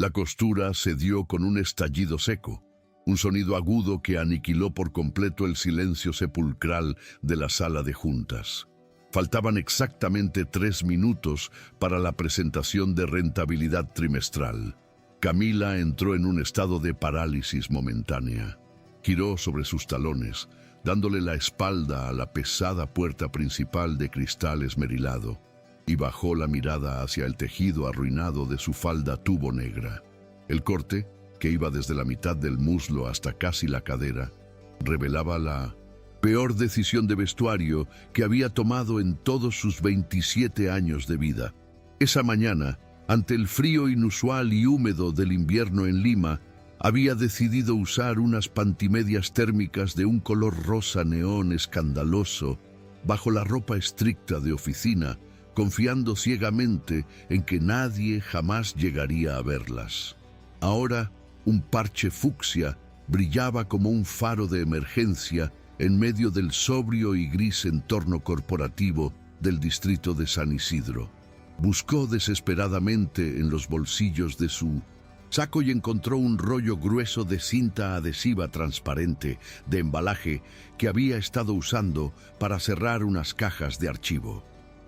La costura cedió con un estallido seco, un sonido agudo que aniquiló por completo el silencio sepulcral de la sala de juntas. Faltaban exactamente 3 minutos para la presentación de rentabilidad trimestral. Camila entró en un estado de parálisis momentánea. Giró sobre sus talones, dándole la espalda a la pesada puerta principal de cristal esmerilado, y bajó la mirada hacia el tejido arruinado de su falda tubo negra. El corte, que iba desde la mitad del muslo hasta casi la cadera, revelaba la peor decisión de vestuario que había tomado en todos sus 27 años de vida. Esa mañana, ante el frío inusual y húmedo del invierno en Lima, había decidido usar unas pantimedias térmicas de un color rosa neón escandaloso bajo la ropa estricta de oficina, confiando ciegamente en que nadie jamás llegaría a verlas. Ahora, un parche fucsia brillaba como un faro de emergencia en medio del sobrio y gris entorno corporativo del distrito de San Isidro. Buscó desesperadamente en los bolsillos de su saco y encontró un rollo grueso de cinta adhesiva transparente de embalaje que había estado usando para cerrar unas cajas de archivo.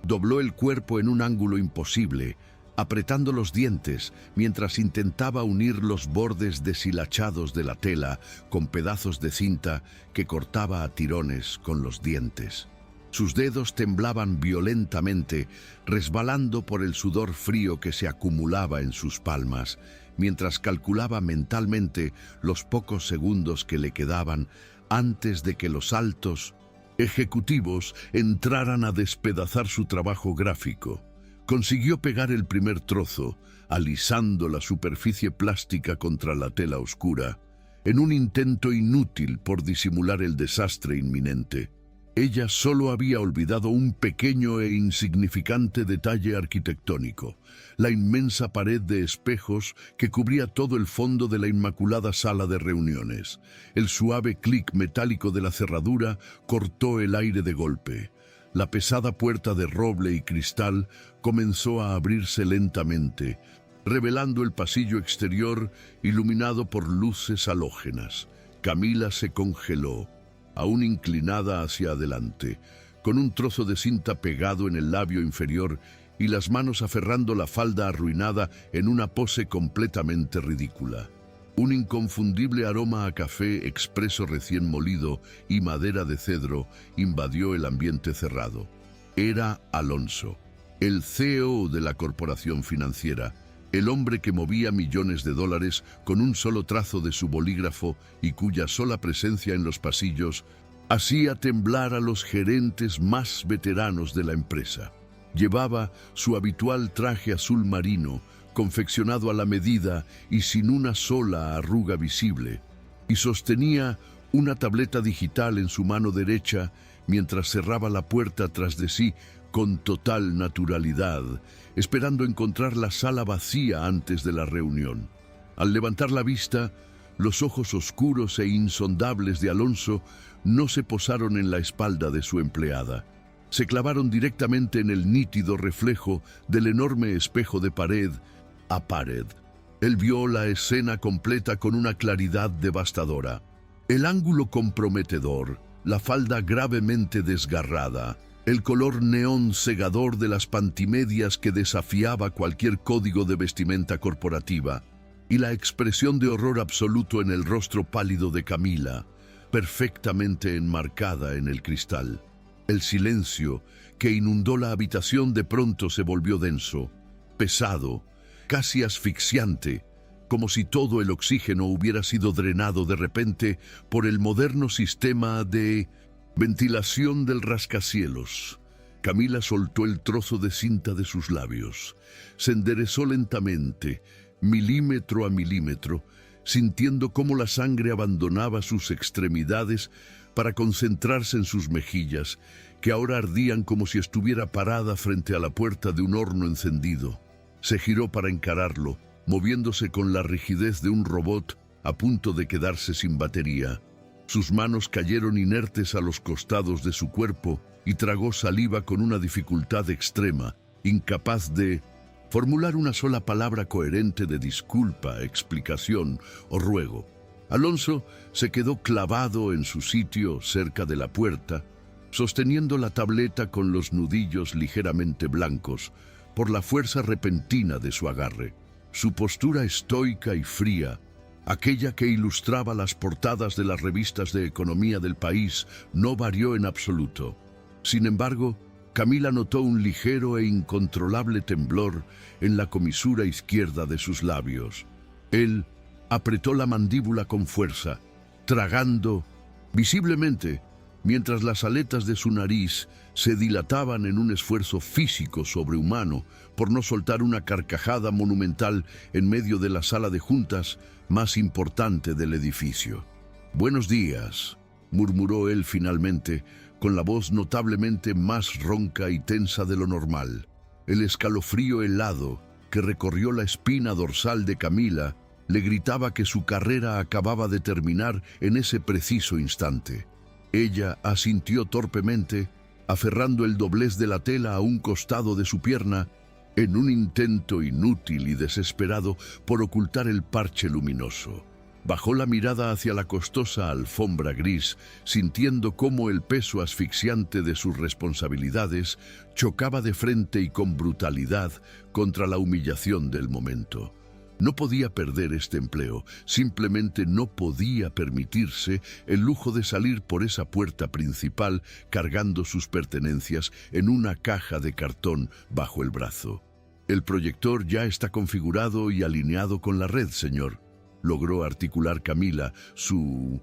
Dobló el cuerpo en un ángulo imposible, apretando los dientes mientras intentaba unir los bordes deshilachados de la tela con pedazos de cinta que cortaba a tirones con los dientes. Sus dedos temblaban violentamente, resbalando por el sudor frío que se acumulaba en sus palmas, mientras calculaba mentalmente los pocos segundos que le quedaban antes de que los altos ejecutivos entraran a despedazar su trabajo gráfico. Consiguió pegar el primer trozo, alisando la superficie plástica contra la tela oscura, en un intento inútil por disimular el desastre inminente. Ella solo había olvidado un pequeño e insignificante detalle arquitectónico: la inmensa pared de espejos que cubría todo el fondo de la inmaculada sala de reuniones. El suave clic metálico de la cerradura cortó el aire de golpe. La pesada puerta de roble y cristal comenzó a abrirse lentamente, revelando el pasillo exterior iluminado por luces halógenas. Camila se congeló, aún inclinada hacia adelante, con un trozo de cinta pegado en el labio inferior y las manos aferrando la falda arruinada en una pose completamente ridícula. Un inconfundible aroma a café expreso recién molido y madera de cedro invadió el ambiente cerrado. Era Alonso, el CEO de la corporación financiera, el hombre que movía millones de dólares con un solo trazo de su bolígrafo y cuya sola presencia en los pasillos hacía temblar a los gerentes más veteranos de la empresa. Llevaba su habitual traje azul marino, confeccionado a la medida y sin una sola arruga visible, y sostenía una tableta digital en su mano derecha mientras cerraba la puerta tras de sí con total naturalidad, esperando encontrar la sala vacía antes de la reunión. Al levantar la vista, los ojos oscuros e insondables de Alonso no se posaron en la espalda de su empleada. Se clavaron directamente en el nítido reflejo del enorme espejo de pared a pared. Él vio la escena completa con una claridad devastadora. El ángulo comprometedor, la falda gravemente desgarrada, el color neón cegador de las pantimedias que desafiaba cualquier código de vestimenta corporativa, y la expresión de horror absoluto en el rostro pálido de Camila, perfectamente enmarcada en el cristal. El silencio que inundó la habitación de pronto se volvió denso, pesado, casi asfixiante, como si todo el oxígeno hubiera sido drenado de repente por el moderno sistema de ventilación del rascacielos. Camila soltó el trozo de cinta de sus labios, se enderezó lentamente, milímetro a milímetro, sintiendo cómo la sangre abandonaba sus extremidades para concentrarse en sus mejillas, que ahora ardían como si estuviera parada frente a la puerta de un horno encendido. Se giró para encararlo, moviéndose con la rigidez de un robot a punto de quedarse sin batería. Sus manos cayeron inertes a los costados de su cuerpo y tragó saliva con una dificultad extrema, incapaz de formular una sola palabra coherente de disculpa, explicación o ruego. Alonso se quedó clavado en su sitio cerca de la puerta, sosteniendo la tableta con los nudillos ligeramente blancos por la fuerza repentina de su agarre. Su postura estoica y fría, aquella que ilustraba las portadas de las revistas de economía del país, no varió en absoluto. Sin embargo, Camila notó un ligero e incontrolable temblor en la comisura izquierda de sus labios. Él apretó la mandíbula con fuerza, tragando visiblemente, mientras las aletas de su nariz se dilataban en un esfuerzo físico sobrehumano por no soltar una carcajada monumental en medio de la sala de juntas más importante del edificio. «Buenos días», murmuró él finalmente, con la voz notablemente más ronca y tensa de lo normal. El escalofrío helado que recorrió la espina dorsal de Camila le gritaba que su carrera acababa de terminar en ese preciso instante. Ella asintió torpemente, aferrando el doblez de la tela a un costado de su pierna, en un intento inútil y desesperado por ocultar el parche luminoso. Bajó la mirada hacia la costosa alfombra gris, sintiendo cómo el peso asfixiante de sus responsabilidades chocaba de frente y con brutalidad contra la humillación del momento. No podía perder este empleo, simplemente no podía permitirse el lujo de salir por esa puerta principal cargando sus pertenencias en una caja de cartón bajo el brazo. «El proyector ya está configurado y alineado con la red, señor», logró articular Camila, su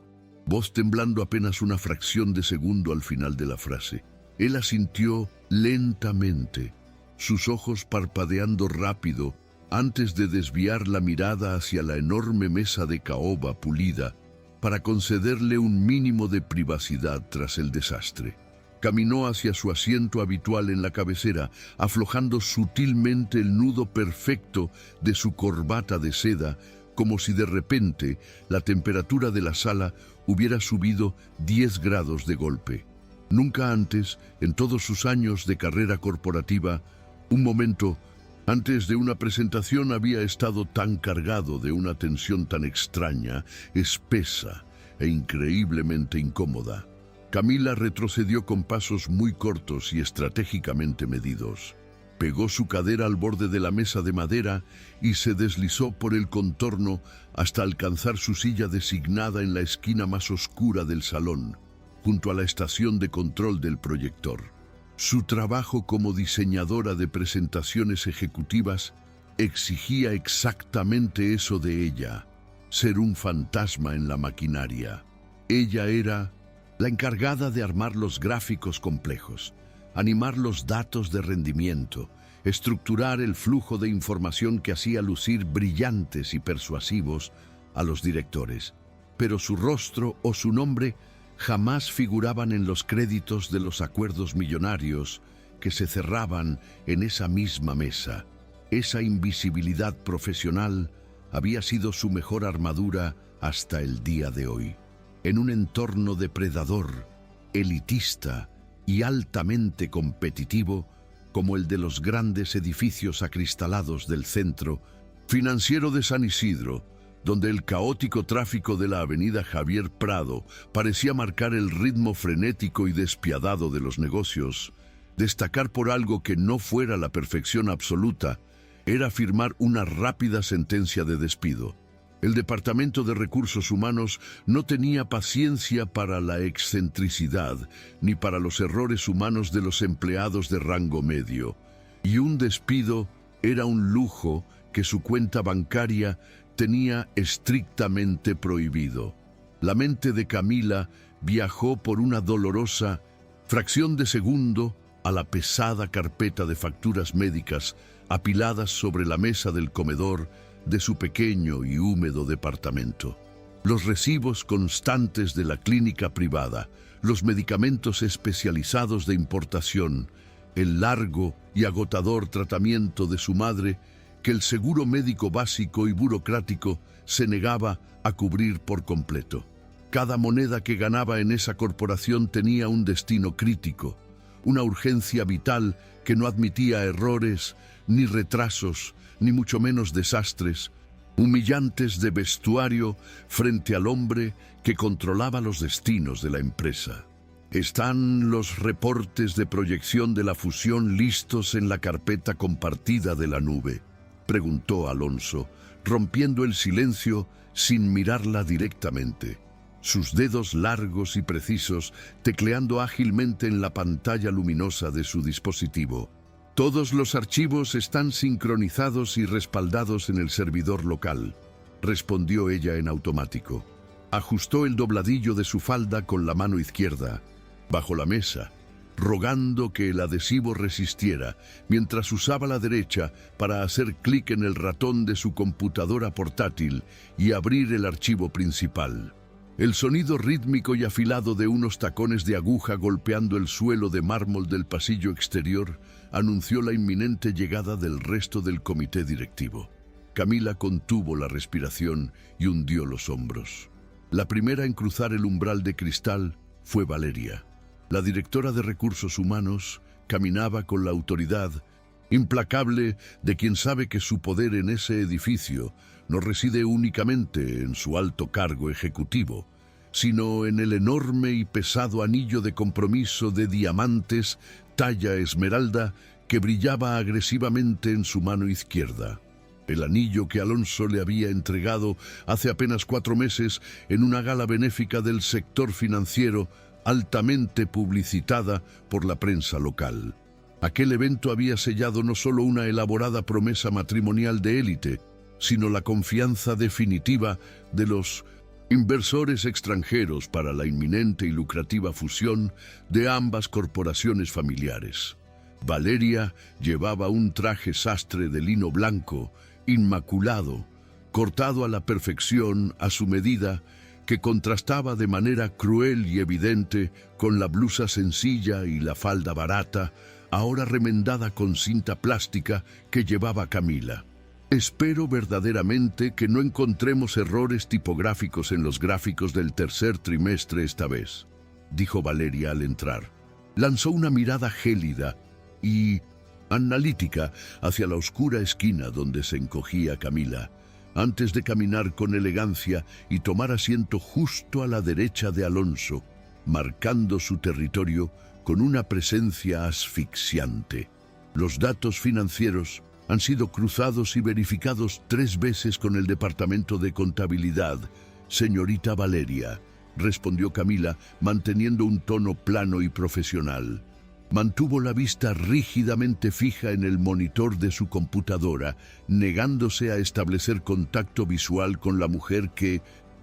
voz temblando apenas una fracción de segundo al final de la frase. Él asintió lentamente, sus ojos parpadeando rápido, antes de desviar la mirada hacia la enorme mesa de caoba pulida para concederle un mínimo de privacidad tras el desastre. Caminó hacia su asiento habitual en la cabecera, aflojando sutilmente el nudo perfecto de su corbata de seda, como si de repente la temperatura de la sala hubiera subido 10 grados de golpe. Nunca antes, en todos sus años de carrera corporativa, un momento antes de una presentación había estado tan cargado de una tensión tan extraña, espesa e increíblemente incómoda. Camila retrocedió con pasos muy cortos y estratégicamente medidos. Pegó su cadera al borde de la mesa de madera y se deslizó por el contorno hasta alcanzar su silla designada en la esquina más oscura del salón, junto a la estación de control del proyector. Su trabajo como diseñadora de presentaciones ejecutivas exigía exactamente eso de ella, ser un fantasma en la maquinaria. Ella era la encargada de armar los gráficos complejos, animar los datos de rendimiento, estructurar el flujo de información que hacía lucir brillantes y persuasivos a los directores. Pero su rostro o su nombre jamás figuraban en los créditos de los acuerdos millonarios que se cerraban en esa misma mesa. Esa invisibilidad profesional había sido su mejor armadura hasta el día de hoy. En un entorno depredador, elitista y altamente competitivo, como el de los grandes edificios acristalados del centro financiero de San Isidro, donde el caótico tráfico de la avenida Javier Prado parecía marcar el ritmo frenético y despiadado de los negocios, destacar por algo que no fuera la perfección absoluta era firmar una rápida sentencia de despido. El Departamento de Recursos Humanos no tenía paciencia para la excentricidad ni para los errores humanos de los empleados de rango medio, y un despido era un lujo que su cuenta bancaria tenía estrictamente prohibido. La mente de Camila viajó por una dolorosa fracción de segundo a la pesada carpeta de facturas médicas apiladas sobre la mesa del comedor de su pequeño y húmedo departamento. Los recibos constantes de la clínica privada, los medicamentos especializados de importación, el largo y agotador tratamiento de su madre que el seguro médico básico y burocrático se negaba a cubrir por completo. Cada moneda que ganaba en esa corporación tenía un destino crítico, una urgencia vital que no admitía errores ni retrasos, ni mucho menos desastres, humillantes de vestuario frente al hombre que controlaba los destinos de la empresa. ¿Están los reportes de proyección de la fusión listos en la carpeta compartida de la nube?, preguntó Alonso, rompiendo el silencio sin mirarla directamente. Sus dedos largos y precisos tecleando ágilmente en la pantalla luminosa de su dispositivo. Todos los archivos están sincronizados y respaldados en el servidor local, respondió ella en automático. Ajustó el dobladillo de su falda con la mano izquierda, bajo la mesa, rogando que el adhesivo resistiera, mientras usaba la derecha para hacer clic en el ratón de su computadora portátil y abrir el archivo principal. El sonido rítmico y afilado de unos tacones de aguja golpeando el suelo de mármol del pasillo exterior anunció la inminente llegada del resto del comité directivo. Camila contuvo la respiración y hundió los hombros. La primera en cruzar el umbral de cristal fue Valeria. La directora de Recursos Humanos caminaba con la autoridad implacable de quien sabe que su poder en ese edificio no reside únicamente en su alto cargo ejecutivo, sino en el enorme y pesado anillo de compromiso de diamantes talla esmeralda que brillaba agresivamente en su mano izquierda. El anillo que Alonso le había entregado hace apenas 4 meses en una gala benéfica del sector financiero altamente publicitada por la prensa local. Aquel evento había sellado no solo una elaborada promesa matrimonial de élite, sino la confianza definitiva de los inversores extranjeros para la inminente y lucrativa fusión de ambas corporaciones familiares. Valeria llevaba un traje sastre de lino blanco, inmaculado, cortado a la perfección a su medida, que contrastaba de manera cruel y evidente con la blusa sencilla y la falda barata, ahora remendada con cinta plástica, que llevaba Camila. Espero verdaderamente que no encontremos errores tipográficos en los gráficos del tercer trimestre esta vez, dijo Valeria al entrar. Lanzó una mirada gélida y analítica hacia la oscura esquina donde se encogía Camila, antes de caminar con elegancia y tomar asiento justo a la derecha de Alonso, marcando su territorio con una presencia asfixiante. Los datos financieros han sido cruzados y verificados 3 veces con el Departamento de Contabilidad, señorita Valeria, respondió Camila, manteniendo un tono plano y profesional. Mantuvo la vista rígidamente fija en el monitor de su computadora, negándose a establecer contacto visual con la mujer que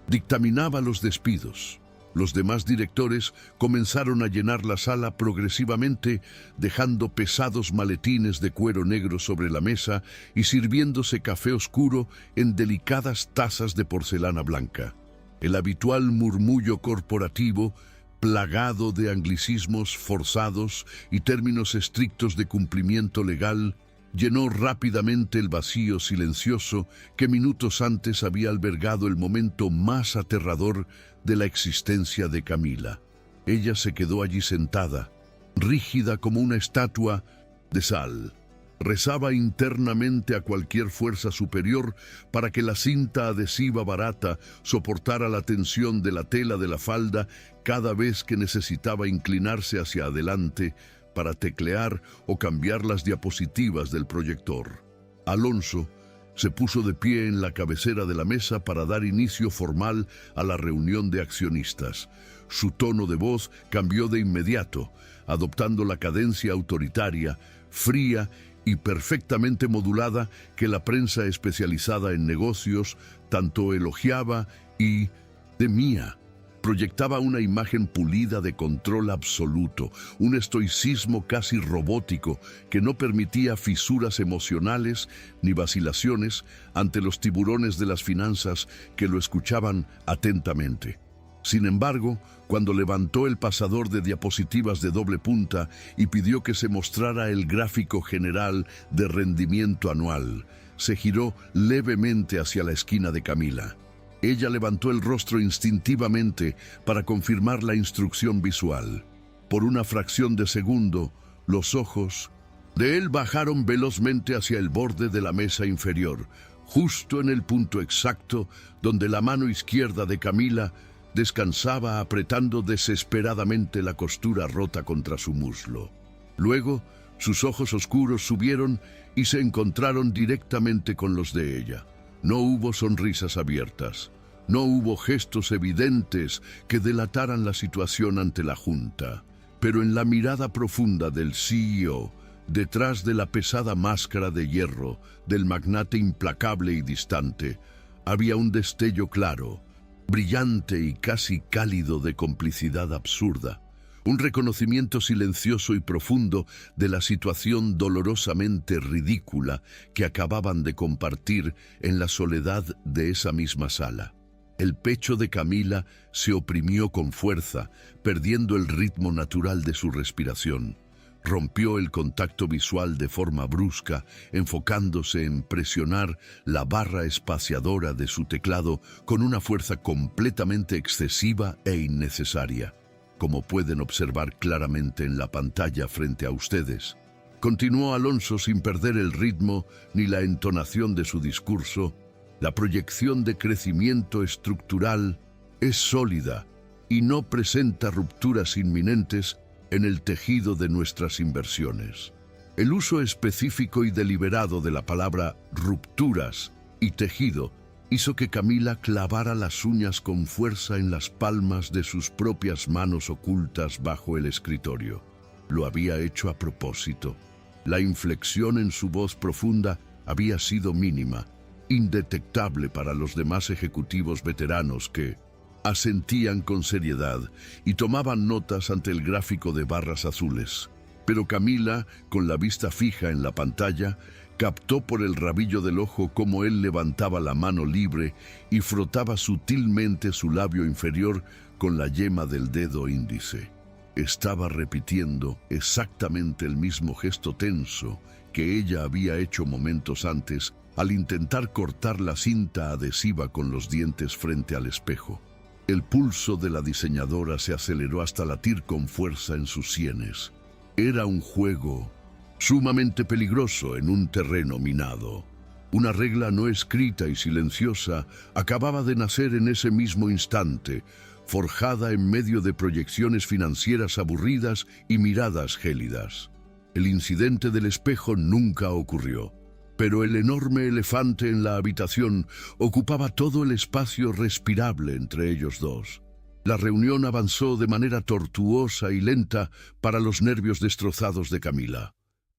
dictaminaba los despidos. Los demás directores comenzaron a llenar la sala progresivamente, dejando pesados maletines de cuero negro sobre la mesa y sirviéndose café oscuro en delicadas tazas de porcelana blanca. El habitual murmullo corporativo, plagado de anglicismos forzados y términos estrictos de cumplimiento legal, llenó rápidamente el vacío silencioso que minutos antes había albergado el momento más aterrador de la existencia de Camila. Ella se quedó allí sentada, rígida como una estatua de sal. Rezaba internamente a cualquier fuerza superior para que la cinta adhesiva barata soportara la tensión de la tela de la falda cada vez que necesitaba inclinarse hacia adelante para teclear o cambiar las diapositivas del proyector. Alonso se puso de pie en la cabecera de la mesa para dar inicio formal a la reunión de accionistas. Su tono de voz cambió de inmediato, adoptando la cadencia autoritaria, fría y perfectamente modulada que la prensa especializada en negocios tanto elogiaba y temía. Proyectaba una imagen pulida de control absoluto, un estoicismo casi robótico que no permitía fisuras emocionales ni vacilaciones ante los tiburones de las finanzas que lo escuchaban atentamente. Sin embargo, cuando levantó el pasador de diapositivas de doble punta y pidió que se mostrara el gráfico general de rendimiento anual, se giró levemente hacia la esquina de Camila. Ella levantó el rostro instintivamente para confirmar la instrucción visual. Por una fracción de segundo, los ojos De él bajaron velozmente hacia el borde de la mesa inferior, justo en el punto exacto donde la mano izquierda de Camila descansaba apretando desesperadamente la costura rota contra su muslo. Luego, sus ojos oscuros subieron y se encontraron directamente con los de ella. No hubo sonrisas abiertas. No hubo gestos evidentes que delataran la situación ante la Junta. Pero en la mirada profunda del CEO, detrás de la pesada máscara de hierro del magnate implacable y distante, había un destello claro, brillante y casi cálido de complicidad absurda. Un reconocimiento silencioso y profundo de la situación dolorosamente ridícula que acababan de compartir en la soledad de esa misma sala. El pecho de Camila se oprimió con fuerza, perdiendo el ritmo natural de su respiración. Rompió el contacto visual de forma brusca, enfocándose en presionar la barra espaciadora de su teclado con una fuerza completamente excesiva e innecesaria, como pueden observar claramente en la pantalla frente a ustedes. Continuó Alonso sin perder el ritmo ni la entonación de su discurso. La proyección de crecimiento estructural es sólida y no presenta rupturas inminentes en el tejido de nuestras inversiones. El uso específico y deliberado de la palabra rupturas y tejido hizo que Camila clavara las uñas con fuerza en las palmas de sus propias manos ocultas bajo el escritorio. Lo había hecho a propósito. La inflexión en su voz profunda había sido mínima, indetectable para los demás ejecutivos veteranos que asentían con seriedad y tomaban notas ante el gráfico de barras azules. Pero Camila, con la vista fija en la pantalla, captó por el rabillo del ojo cómo él levantaba la mano libre y frotaba sutilmente su labio inferior con la yema del dedo índice. Estaba repitiendo exactamente el mismo gesto tenso que ella había hecho momentos antes al intentar cortar la cinta adhesiva con los dientes frente al espejo. El pulso de la diseñadora se aceleró hasta latir con fuerza en sus sienes. Era un juego sumamente peligroso en un terreno minado. Una regla no escrita y silenciosa acababa de nacer en ese mismo instante, forjada en medio de proyecciones financieras aburridas y miradas gélidas. El incidente del espejo nunca ocurrió, pero el enorme elefante en la habitación ocupaba todo el espacio respirable entre ellos dos. La reunión avanzó de manera tortuosa y lenta para los nervios destrozados de Camila.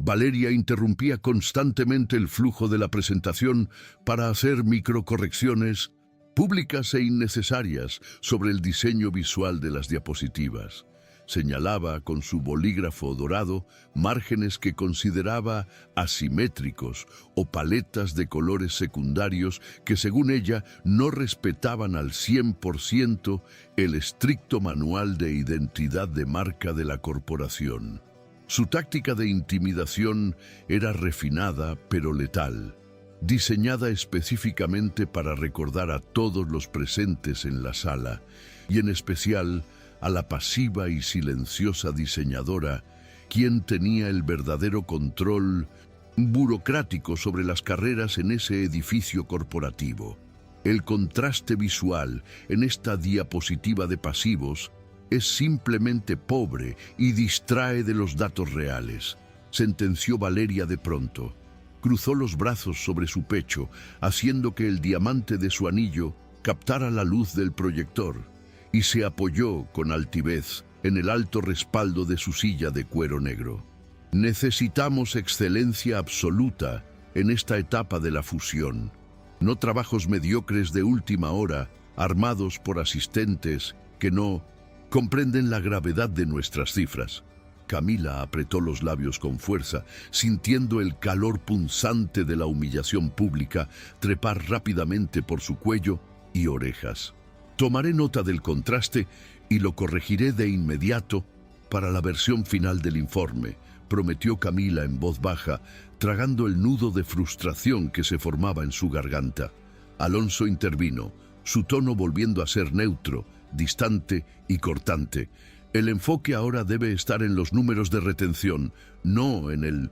Valeria interrumpía constantemente el flujo de la presentación para hacer microcorrecciones públicas e innecesarias sobre el diseño visual de las diapositivas. Señalaba con su bolígrafo dorado márgenes que consideraba asimétricos o paletas de colores secundarios que, según ella, no respetaban al 100% el estricto manual de identidad de marca de la corporación. Su táctica de intimidación era refinada pero letal, diseñada específicamente para recordar a todos los presentes en la sala, y en especial a la pasiva y silenciosa diseñadora, quien tenía el verdadero control burocrático sobre las carreras en ese edificio corporativo. El contraste visual en esta diapositiva de pasivos es simplemente pobre y distrae de los datos reales, sentenció Valeria de pronto. Cruzó los brazos sobre su pecho, haciendo que el diamante de su anillo captara la luz del proyector, y se apoyó con altivez en el alto respaldo de su silla de cuero negro. Necesitamos excelencia absoluta en esta etapa de la fusión, no trabajos mediocres de última hora, armados por asistentes que no comprenden la gravedad de nuestras cifras. Camila apretó los labios con fuerza, sintiendo el calor punzante de la humillación pública trepar rápidamente por su cuello y orejas. Tomaré nota del contraste y lo corregiré de inmediato para la versión final del informe, prometió Camila en voz baja, tragando el nudo de frustración que se formaba en su garganta. Alonso intervino, su tono volviendo a ser neutro, distante y cortante. El enfoque ahora debe estar en los números de retención, no en el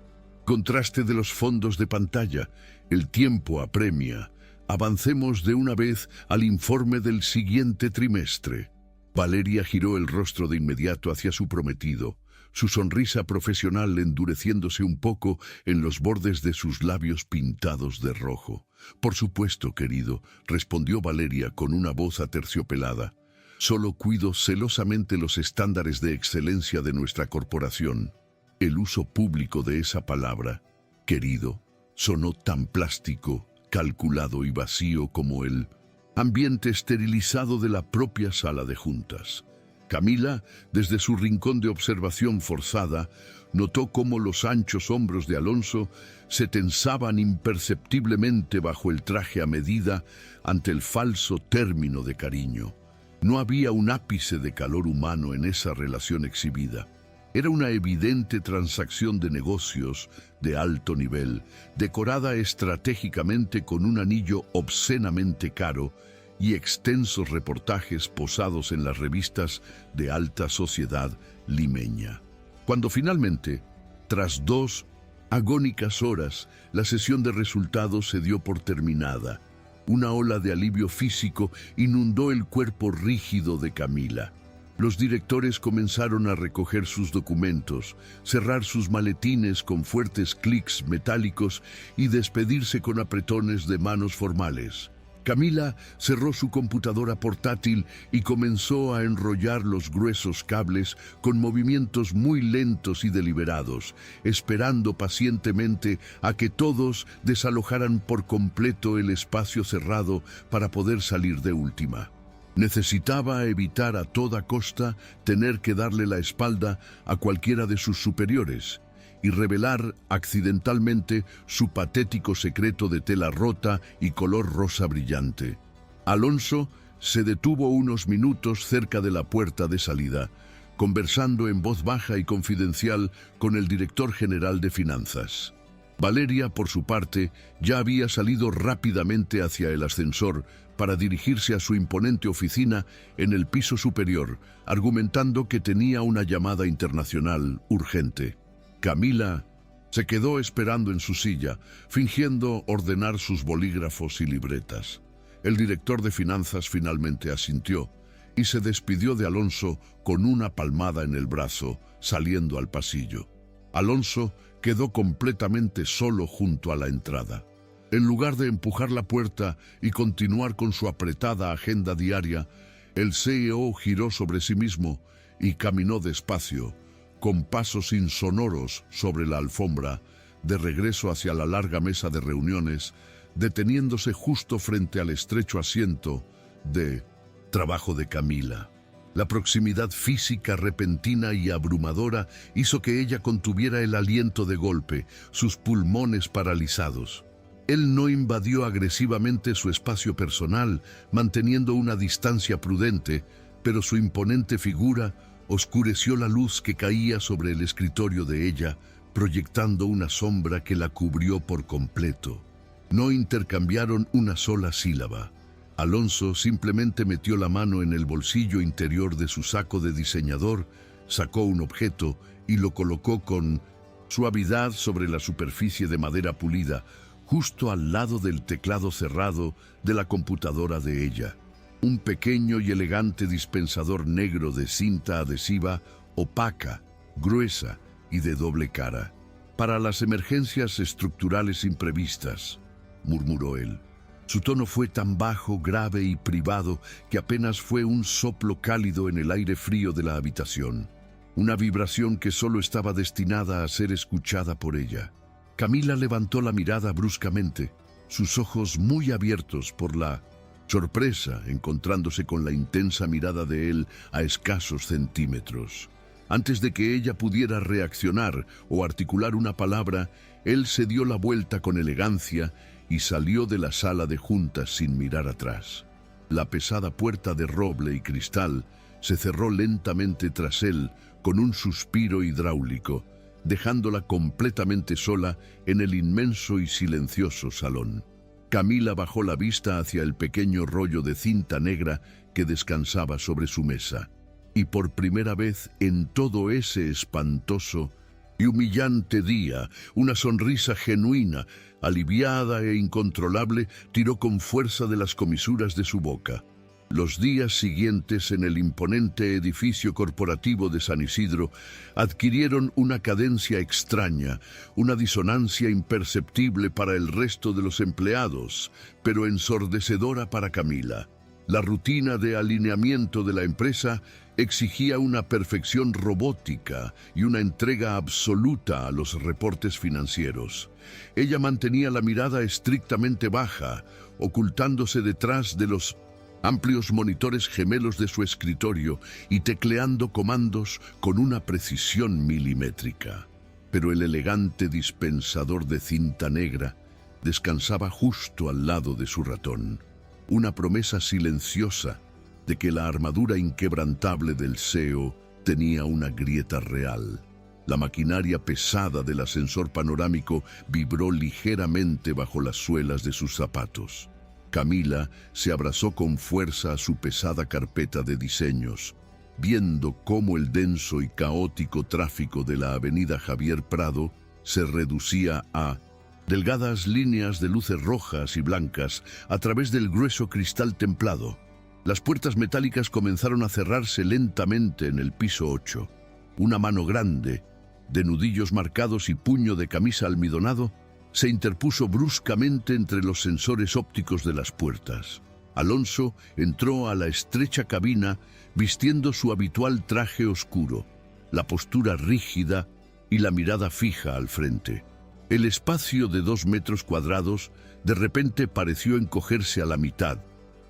Contraste de los fondos de pantalla. El tiempo apremia. Avancemos de una vez al informe del siguiente trimestre. Valeria giró el rostro de inmediato hacia su prometido, su sonrisa profesional endureciéndose un poco en los bordes de sus labios pintados de rojo. «Por supuesto, querido», respondió Valeria con una voz aterciopelada. «Solo cuido celosamente los estándares de excelencia de nuestra corporación». El uso público de esa palabra, querido, sonó tan plástico, calculado y vacío como el ambiente esterilizado de la propia sala de juntas. Camila, desde su rincón de observación forzada, notó cómo los anchos hombros de Alonso se tensaban imperceptiblemente bajo el traje a medida ante el falso término de cariño. No había un ápice de calor humano en esa relación exhibida. Era una evidente transacción de negocios de alto nivel, decorada estratégicamente con un anillo obscenamente caro y extensos reportajes posados en las revistas de alta sociedad limeña. Cuando finalmente, tras 2 agónicas horas, la sesión de resultados se dio por terminada, una ola de alivio físico inundó el cuerpo rígido de Camila. Los directores comenzaron a recoger sus documentos, cerrar sus maletines con fuertes clics metálicos y despedirse con apretones de manos formales. Camila cerró su computadora portátil y comenzó a enrollar los gruesos cables con movimientos muy lentos y deliberados, esperando pacientemente a que todos desalojaran por completo el espacio cerrado para poder salir de última. Necesitaba evitar a toda costa tener que darle la espalda a cualquiera de sus superiores y revelar accidentalmente su patético secreto de tela rota y color rosa brillante. Alonso se detuvo unos minutos cerca de la puerta de salida, conversando en voz baja y confidencial con el director general de finanzas. Valeria, por su parte, ya había salido rápidamente hacia el ascensor para dirigirse a su imponente oficina en el piso superior, argumentando que tenía una llamada internacional urgente. Camila se quedó esperando en su silla, fingiendo ordenar sus bolígrafos y libretas. El director de finanzas finalmente asintió y se despidió de Alonso con una palmada en el brazo, saliendo al pasillo. Alonso quedó completamente solo junto a la entrada. En lugar de empujar la puerta y continuar con su apretada agenda diaria, el CEO giró sobre sí mismo y caminó despacio, con pasos insonoros sobre la alfombra, de regreso hacia la larga mesa de reuniones, deteniéndose justo frente al estrecho asiento de trabajo de Camila. La proximidad física repentina y abrumadora hizo que ella contuviera el aliento de golpe, sus pulmones paralizados. Él no invadió agresivamente su espacio personal, manteniendo una distancia prudente, pero su imponente figura oscureció la luz que caía sobre el escritorio de ella, proyectando una sombra que la cubrió por completo. No intercambiaron una sola sílaba. Alonso simplemente metió la mano en el bolsillo interior de su saco de diseñador, sacó un objeto y lo colocó con suavidad sobre la superficie de madera pulida, justo al lado del teclado cerrado de la computadora de ella. Un pequeño y elegante dispensador negro de cinta adhesiva opaca, gruesa y de doble cara. «Para las emergencias estructurales imprevistas», murmuró él. Su tono fue tan bajo, grave y privado que apenas fue un soplo cálido en el aire frío de la habitación. Una vibración que solo estaba destinada a ser escuchada por ella. Camila levantó la mirada bruscamente, sus ojos muy abiertos por la sorpresa encontrándose con la intensa mirada de él a escasos centímetros. Antes de que ella pudiera reaccionar o articular una palabra, él se dio la vuelta con elegancia y salió de la sala de juntas sin mirar atrás. La pesada puerta de roble y cristal se cerró lentamente tras él con un suspiro hidráulico, dejándola completamente sola en el inmenso y silencioso salón. Camila bajó la vista hacia el pequeño rollo de cinta negra que descansaba sobre su mesa, y por primera vez en todo ese espantoso y humillante día, una sonrisa genuina, aliviada e incontrolable, tiró con fuerza de las comisuras de su boca. Los días siguientes en el imponente edificio corporativo de San Isidro adquirieron una cadencia extraña, una disonancia imperceptible para el resto de los empleados, pero ensordecedora para Camila. La rutina de alineamiento de la empresa exigía una perfección robótica y una entrega absoluta a los reportes financieros. Ella mantenía la mirada estrictamente baja, ocultándose detrás de los amplios monitores gemelos de su escritorio y tecleando comandos con una precisión milimétrica. Pero el elegante dispensador de cinta negra descansaba justo al lado de su ratón. Una promesa silenciosa de que la armadura inquebrantable del CEO tenía una grieta real. La maquinaria pesada del ascensor panorámico vibró ligeramente bajo las suelas de sus zapatos. Camila se abrazó con fuerza a su pesada carpeta de diseños, viendo cómo el denso y caótico tráfico de la avenida Javier Prado se reducía a delgadas líneas de luces rojas y blancas a través del grueso cristal templado. Las puertas metálicas comenzaron a cerrarse lentamente en el piso 8. Una mano grande, de nudillos marcados y puño de camisa almidonado, se interpuso bruscamente entre los sensores ópticos de las puertas. Alonso entró a la estrecha cabina vistiendo su habitual traje oscuro, la postura rígida y la mirada fija al frente. El espacio de 2 metros cuadrados de repente pareció encogerse a la mitad,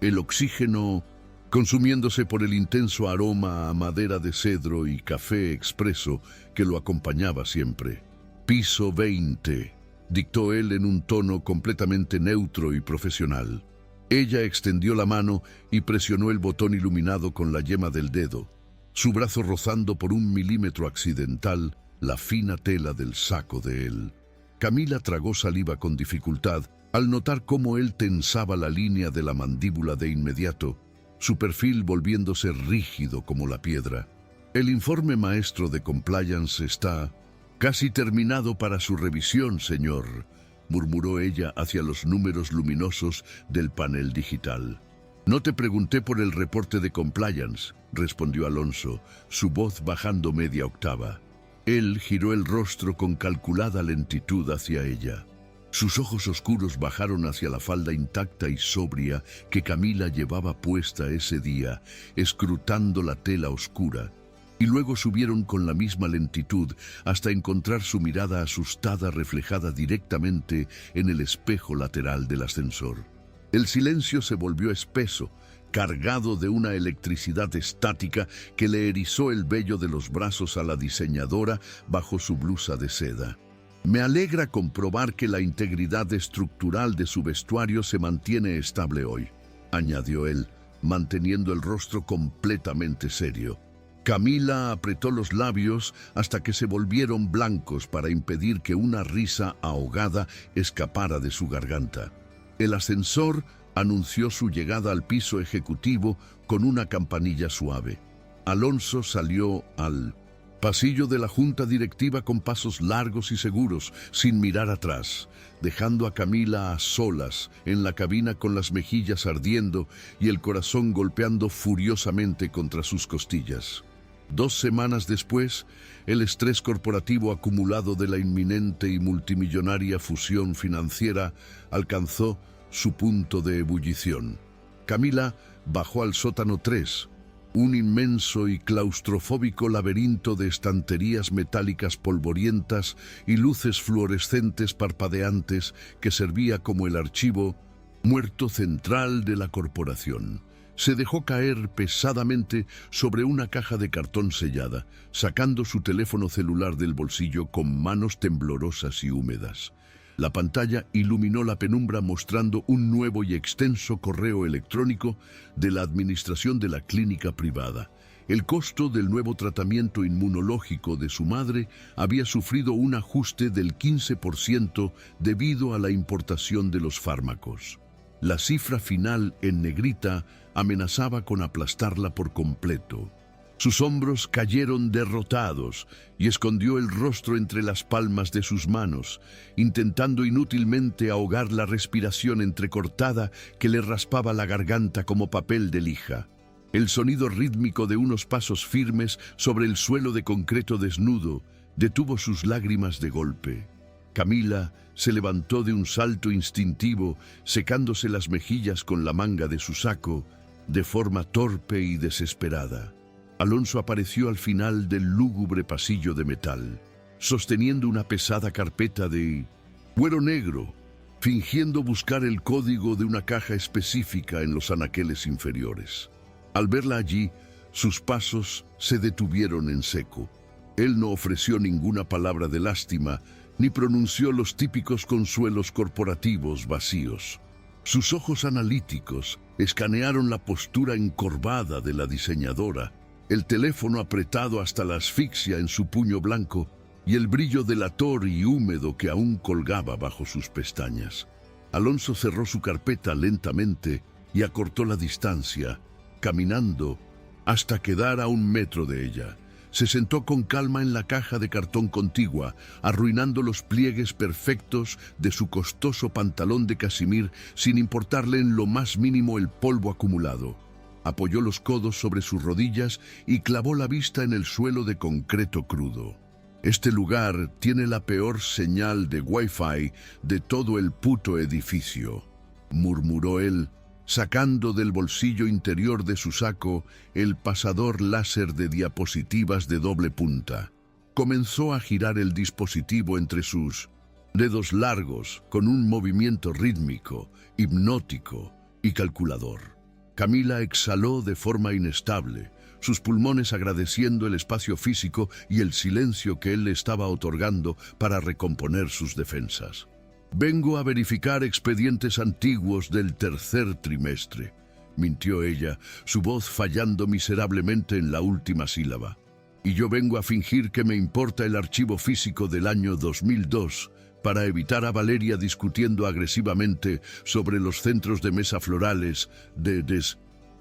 el oxígeno consumiéndose por el intenso aroma a madera de cedro y café expreso que lo acompañaba siempre. «Piso 20», dictó él en un tono completamente neutro y profesional. Ella extendió la mano y presionó el botón iluminado con la yema del dedo, su brazo rozando por 1 milímetro accidental la fina tela del saco de él. Camila tragó saliva con dificultad al notar cómo él tensaba la línea de la mandíbula de inmediato, su perfil volviéndose rígido como la piedra. «El informe maestro de compliance está casi terminado para su revisión, señor», murmuró ella hacia los números luminosos del panel digital. «No te pregunté por el reporte de compliance», respondió Alonso, su voz bajando media octava. Él giró el rostro con calculada lentitud hacia ella. Sus ojos oscuros bajaron hacia la falda intacta y sobria que Camila llevaba puesta ese día, escrutando la tela oscura, y luego subieron con la misma lentitud hasta encontrar su mirada asustada reflejada directamente en el espejo lateral del ascensor. El silencio se volvió espeso, cargado de una electricidad estática que le erizó el vello de los brazos a la diseñadora bajo su blusa de seda. «Me alegra comprobar que la integridad estructural de su vestuario se mantiene estable hoy», añadió él, manteniendo el rostro completamente serio. Camila apretó los labios hasta que se volvieron blancos para impedir que una risa ahogada escapara de su garganta. El ascensor anunció su llegada al piso ejecutivo con una campanilla suave. Alonso salió al pasillo de la junta directiva con pasos largos y seguros, sin mirar atrás, dejando a Camila a solas en la cabina con las mejillas ardiendo y el corazón golpeando furiosamente contra sus costillas. 2 semanas después, el estrés corporativo acumulado de la inminente y multimillonaria fusión financiera alcanzó su punto de ebullición. Camila bajó al sótano 3, un inmenso y claustrofóbico laberinto de estanterías metálicas polvorientas y luces fluorescentes parpadeantes que servía como el archivo muerto central de la corporación. Se dejó caer pesadamente sobre una caja de cartón sellada, sacando su teléfono celular del bolsillo con manos temblorosas y húmedas. La pantalla iluminó la penumbra mostrando un nuevo y extenso correo electrónico de la administración de la clínica privada. El costo del nuevo tratamiento inmunológico de su madre había sufrido un ajuste del 15% debido a la importación de los fármacos. La cifra final en negrita amenazaba con aplastarla por completo. Sus hombros cayeron derrotados y escondió el rostro entre las palmas de sus manos, intentando inútilmente ahogar la respiración entrecortada que le raspaba la garganta como papel de lija. El sonido rítmico de unos pasos firmes sobre el suelo de concreto desnudo detuvo sus lágrimas de golpe. Camila se levantó de un salto instintivo, secándose las mejillas con la manga de su saco, de forma torpe y desesperada. Alonso apareció al final del lúgubre pasillo de metal, sosteniendo una pesada carpeta de cuero negro, fingiendo buscar el código de una caja específica en los anaqueles inferiores. Al verla allí, sus pasos se detuvieron en seco. Él no ofreció ninguna palabra de lástima, ni pronunció los típicos consuelos corporativos vacíos. Sus ojos analíticos escanearon la postura encorvada de la diseñadora, el teléfono apretado hasta la asfixia en su puño blanco y el brillo delator y húmedo que aún colgaba bajo sus pestañas. Alonso cerró su carpeta lentamente y acortó la distancia, caminando hasta quedar a 1 metro de ella. Se sentó con calma en la caja de cartón contigua, arruinando los pliegues perfectos de su costoso pantalón de casimir sin importarle en lo más mínimo el polvo acumulado. Apoyó los codos sobre sus rodillas y clavó la vista en el suelo de concreto crudo. Este lugar tiene la peor señal de Wi-Fi de todo el puto edificio, murmuró él, sacando del bolsillo interior de su saco el pasador láser de diapositivas de doble punta. Comenzó a girar el dispositivo entre sus dedos largos con un movimiento rítmico, hipnótico y calculador. Camila exhaló de forma inestable, sus pulmones agradeciendo el espacio físico y el silencio que él le estaba otorgando para recomponer sus defensas. «Vengo a verificar expedientes antiguos del 3er trimestre», mintió ella, su voz fallando miserablemente en la última sílaba. «Y yo vengo a fingir que me importa el archivo físico del año 2002, para evitar a Valeria discutiendo agresivamente sobre los centros de mesa florales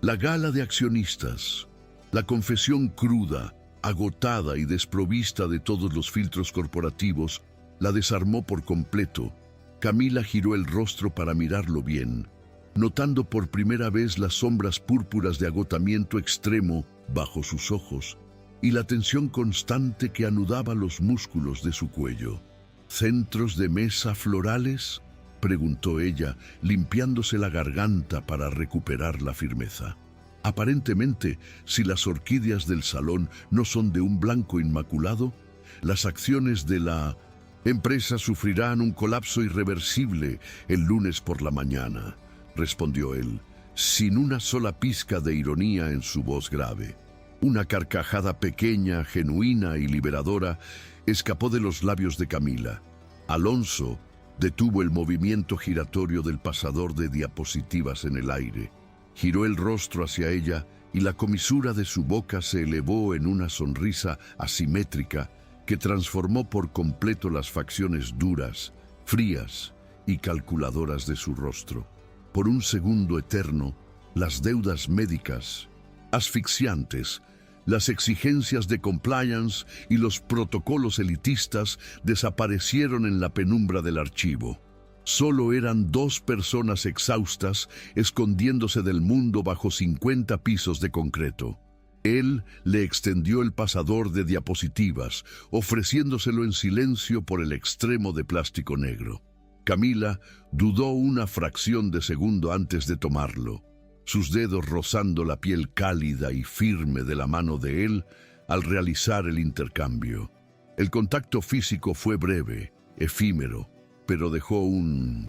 la gala de accionistas. La confesión cruda, agotada y desprovista de todos los filtros corporativos, la desarmó por completo. Camila giró el rostro para mirarlo bien, notando por primera vez las sombras púrpuras de agotamiento extremo bajo sus ojos y la tensión constante que anudaba los músculos de su cuello. «¿Centros de mesa florales?», preguntó ella, limpiándose la garganta para recuperar la firmeza. Aparentemente, si las orquídeas del salón no son de un blanco inmaculado, las acciones de la empresa sufrirán un colapso irreversible el lunes por la mañana, respondió él, sin una sola pizca de ironía en su voz grave. Una carcajada pequeña, genuina y liberadora escapó de los labios de Camila. Alonso detuvo el movimiento giratorio del pasador de diapositivas en el aire. Giró el rostro hacia ella y la comisura de su boca se elevó en una sonrisa asimétrica que transformó por completo las facciones duras, frías y calculadoras de su rostro. Por un segundo eterno, las deudas médicas, asfixiantes, las exigencias de compliance y los protocolos elitistas desaparecieron en la penumbra del archivo. Solo eran 2 personas exhaustas escondiéndose del mundo bajo 50 pisos de concreto. Él le extendió el pasador de diapositivas, ofreciéndoselo en silencio por el extremo de plástico negro. Camila dudó una fracción de segundo antes de tomarlo, sus dedos rozando la piel cálida y firme de la mano de él al realizar el intercambio. El contacto físico fue breve, efímero, pero dejó un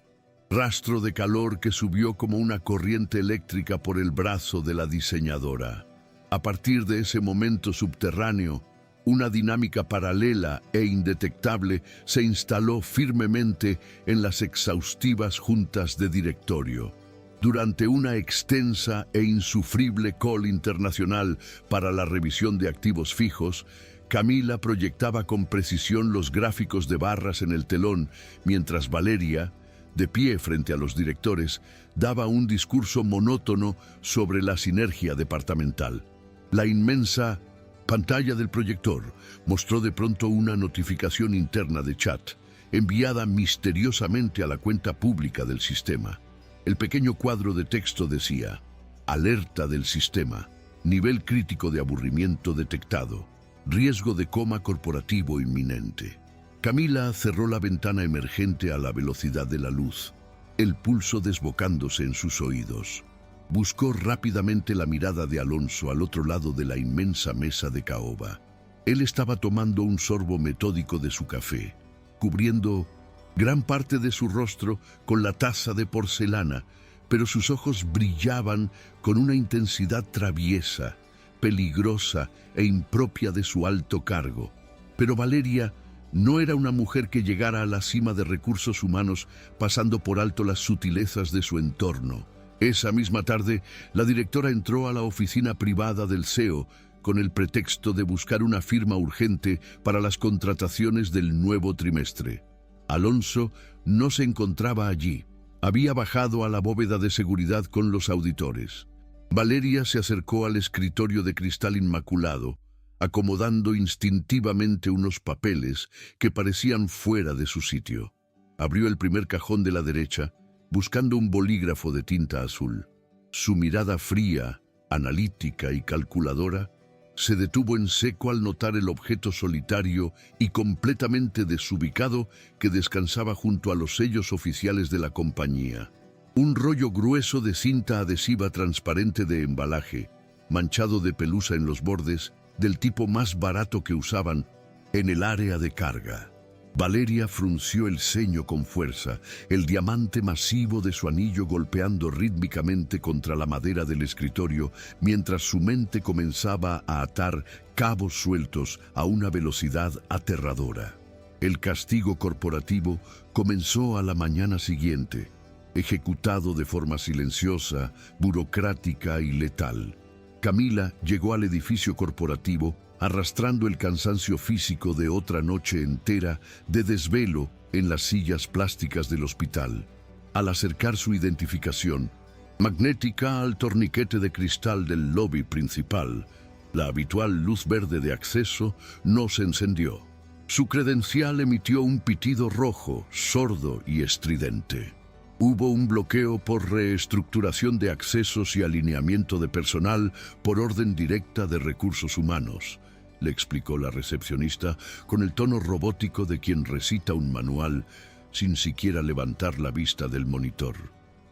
rastro de calor que subió como una corriente eléctrica por el brazo de la diseñadora. A partir de ese momento subterráneo, una dinámica paralela e indetectable se instaló firmemente en las exhaustivas juntas de directorio. Durante una extensa e insufrible call internacional para la revisión de activos fijos, Camila proyectaba con precisión los gráficos de barras en el telón, mientras Valeria, de pie frente a los directores, daba un discurso monótono sobre la sinergia departamental. La inmensa pantalla del proyector mostró de pronto una notificación interna de chat, enviada misteriosamente a la cuenta pública del sistema. El pequeño cuadro de texto decía: alerta del sistema, nivel crítico de aburrimiento detectado, riesgo de coma corporativo inminente. Camila cerró la ventana emergente a la velocidad de la luz, el pulso desbocándose en sus oídos. Buscó rápidamente la mirada de Alonso al otro lado de la inmensa mesa de caoba. Él estaba tomando un sorbo metódico de su café, cubriendo gran parte de su rostro con la taza de porcelana, pero sus ojos brillaban con una intensidad traviesa, peligrosa e impropia de su alto cargo. Pero Valeria no era una mujer que llegara a la cima de recursos humanos pasando por alto las sutilezas de su entorno. Esa misma tarde, la directora entró a la oficina privada del CEO con el pretexto de buscar una firma urgente para las contrataciones del nuevo trimestre. Alonso no se encontraba allí. Había bajado a la bóveda de seguridad con los auditores. Valeria se acercó al escritorio de cristal inmaculado, acomodando instintivamente unos papeles que parecían fuera de su sitio. Abrió el primer cajón de la derecha, buscando un bolígrafo de tinta azul. Su mirada fría, analítica y calculadora se detuvo en seco al notar el objeto solitario y completamente desubicado que descansaba junto a los sellos oficiales de la compañía. Un rollo grueso de cinta adhesiva transparente de embalaje, manchado de pelusa en los bordes, del tipo más barato que usaban en el área de carga. Valeria frunció el ceño con fuerza, el diamante masivo de su anillo golpeando rítmicamente contra la madera del escritorio, mientras su mente comenzaba a atar cabos sueltos a una velocidad aterradora. El castigo corporativo comenzó a la mañana siguiente, ejecutado de forma silenciosa, burocrática y letal. Camila llegó al edificio corporativo arrastrando el cansancio físico de otra noche entera de desvelo en las sillas plásticas del hospital. Al acercar su identificación, magnética al torniquete de cristal del lobby principal, la habitual luz verde de acceso no se encendió. Su credencial emitió un pitido rojo, sordo y estridente. Hubo un bloqueo por reestructuración de accesos y alineamiento de personal por orden directa de recursos humanos, le explicó la recepcionista con el tono robótico de quien recita un manual sin siquiera levantar la vista del monitor.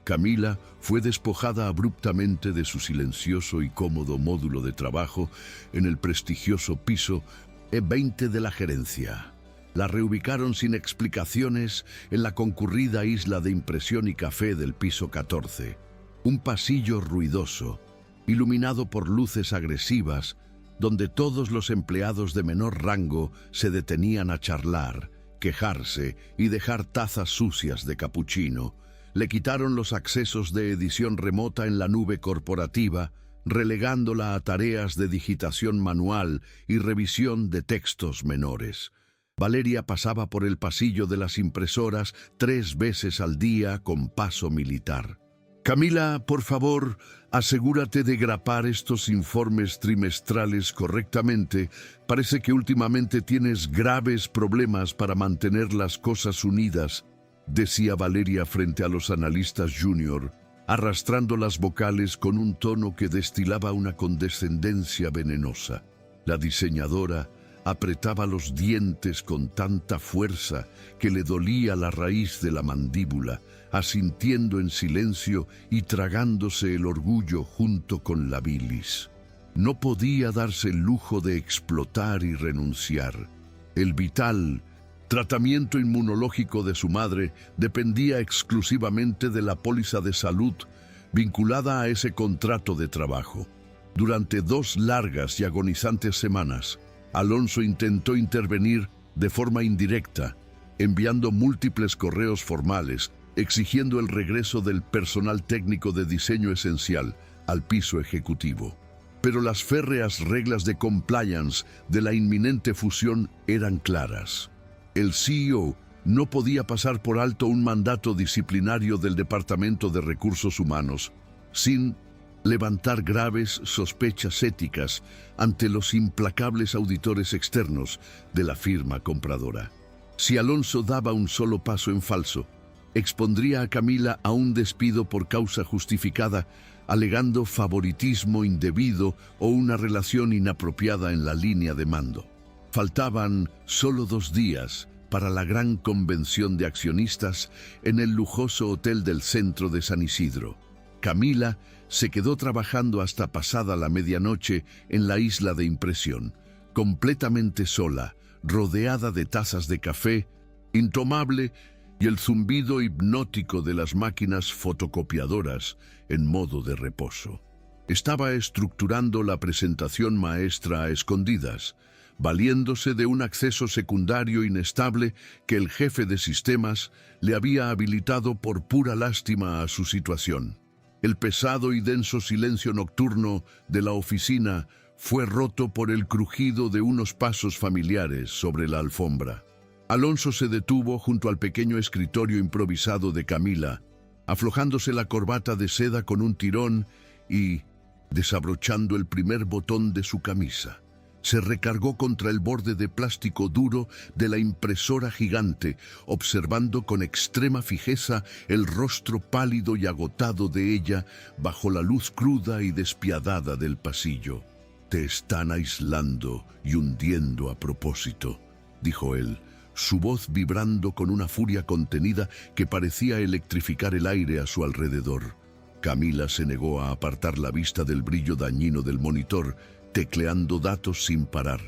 Camila fue despojada abruptamente de su silencioso y cómodo módulo de trabajo en el prestigioso piso E20 de la gerencia. La reubicaron sin explicaciones en la concurrida isla de impresión y café del piso 14, un pasillo ruidoso, iluminado por luces agresivas, donde todos los empleados de menor rango se detenían a charlar, quejarse y dejar tazas sucias de capuchino. Le quitaron los accesos de edición remota en la nube corporativa, relegándola a tareas de digitación manual y revisión de textos menores. Valeria pasaba por el pasillo de las impresoras 3 veces al día con paso militar. Camila, por favor, asegúrate de grapar estos informes trimestrales correctamente. Parece que últimamente tienes graves problemas para mantener las cosas unidas, decía Valeria frente a los analistas junior, arrastrando las vocales con un tono que destilaba una condescendencia venenosa. La diseñadora apretaba los dientes con tanta fuerza que le dolía la raíz de la mandíbula, asintiendo en silencio y tragándose el orgullo junto con la bilis. No podía darse el lujo de explotar y renunciar. El vital tratamiento inmunológico de su madre dependía exclusivamente de la póliza de salud vinculada a ese contrato de trabajo. Durante 2 largas y agonizantes semanas, Alonso intentó intervenir de forma indirecta, enviando múltiples correos formales, exigiendo el regreso del personal técnico de diseño esencial al piso ejecutivo. Pero las férreas reglas de compliance de la inminente fusión eran claras. El CEO no podía pasar por alto un mandato disciplinario del Departamento de Recursos Humanos sin levantar graves sospechas éticas ante los implacables auditores externos de la firma compradora. Si Alonso daba un solo paso en falso, expondría a Camila a un despido por causa justificada, alegando favoritismo indebido o una relación inapropiada en la línea de mando. Faltaban solo 2 días para la gran convención de accionistas en el lujoso hotel del centro de San Isidro. Camila se quedó trabajando hasta pasada la medianoche en la isla de impresión, completamente sola, rodeada de tazas de café, intomable, y el zumbido hipnótico de las máquinas fotocopiadoras en modo de reposo. Estaba estructurando la presentación maestra a escondidas, valiéndose de un acceso secundario inestable que el jefe de sistemas le había habilitado por pura lástima a su situación. El pesado y denso silencio nocturno de la oficina fue roto por el crujido de unos pasos familiares sobre la alfombra. Alonso se detuvo junto al pequeño escritorio improvisado de Camila, aflojándose la corbata de seda con un tirón y desabrochando el primer botón de su camisa. Se recargó contra el borde de plástico duro de la impresora gigante, observando con extrema fijeza el rostro pálido y agotado de ella bajo la luz cruda y despiadada del pasillo. «Te están aislando y hundiendo a propósito», dijo él, su voz vibrando con una furia contenida que parecía electrificar el aire a su alrededor. Camila se negó a apartar la vista del brillo dañino del monitor, tecleando datos sin parar.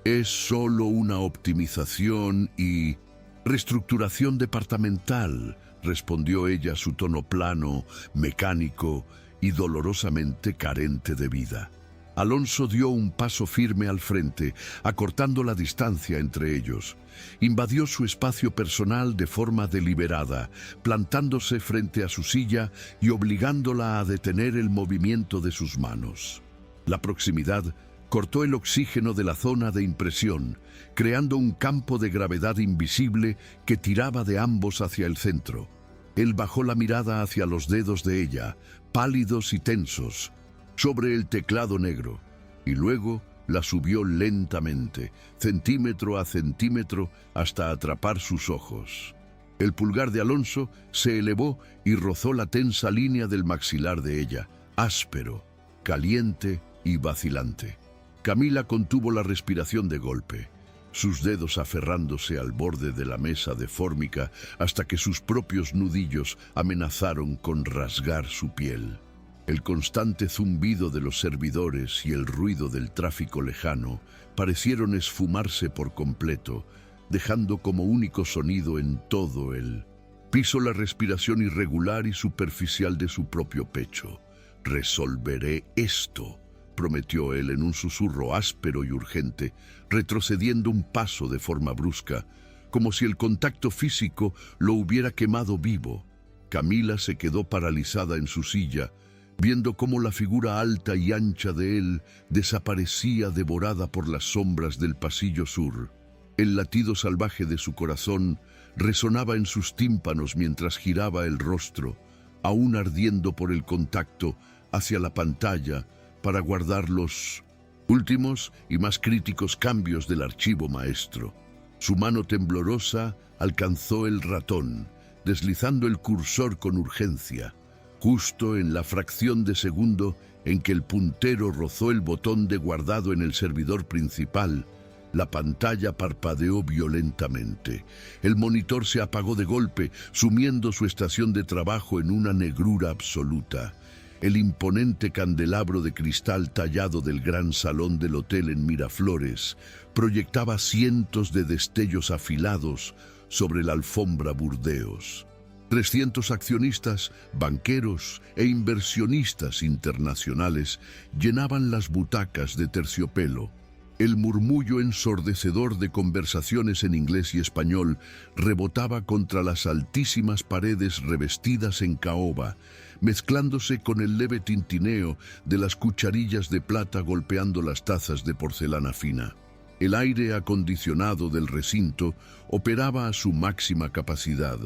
«Es solo una optimización y reestructuración departamental», respondió ella, su tono plano, mecánico y dolorosamente carente de vida. Alonso dio un paso firme al frente, acortando la distancia entre ellos. Invadió su espacio personal de forma deliberada, plantándose frente a su silla y obligándola a detener el movimiento de sus manos. La proximidad cortó el oxígeno de la zona de impresión, creando un campo de gravedad invisible que tiraba de ambos hacia el centro. Él bajó la mirada hacia los dedos de ella, pálidos y tensos, sobre el teclado negro, y luego la subió lentamente, centímetro a centímetro, hasta atrapar sus ojos. El pulgar de Alonso se elevó y rozó la tensa línea del maxilar de ella, áspero, caliente y vacilante. Camila contuvo la respiración de golpe, sus dedos aferrándose al borde de la mesa de fórmica hasta que sus propios nudillos amenazaron con rasgar su piel. El constante zumbido de los servidores y el ruido del tráfico lejano parecieron esfumarse por completo, dejando como único sonido en todo el piso la respiración irregular y superficial de su propio pecho. «Resolveré esto», prometió él en un susurro áspero y urgente, retrocediendo un paso de forma brusca, como si el contacto físico lo hubiera quemado vivo. Camila se quedó paralizada en su silla, viendo cómo la figura alta y ancha de él desaparecía devorada por las sombras del pasillo sur. El latido salvaje de su corazón resonaba en sus tímpanos mientras giraba el rostro, aún ardiendo por el contacto, hacia la pantalla para guardar los últimos y más críticos cambios del archivo maestro. Su mano temblorosa alcanzó el ratón, deslizando el cursor con urgencia. Justo en la fracción de segundo en que el puntero rozó el botón de guardado en el servidor principal, la pantalla parpadeó violentamente. El monitor se apagó de golpe, sumiendo su estación de trabajo en una negrura absoluta. El imponente candelabro de cristal tallado del gran salón del hotel en Miraflores proyectaba cientos de destellos afilados sobre la alfombra Burdeos. 300 accionistas, banqueros e inversionistas internacionales llenaban las butacas de terciopelo. El murmullo ensordecedor de conversaciones en inglés y español rebotaba contra las altísimas paredes revestidas en caoba, mezclándose con el leve tintineo de las cucharillas de plata golpeando las tazas de porcelana fina. El aire acondicionado del recinto operaba a su máxima capacidad,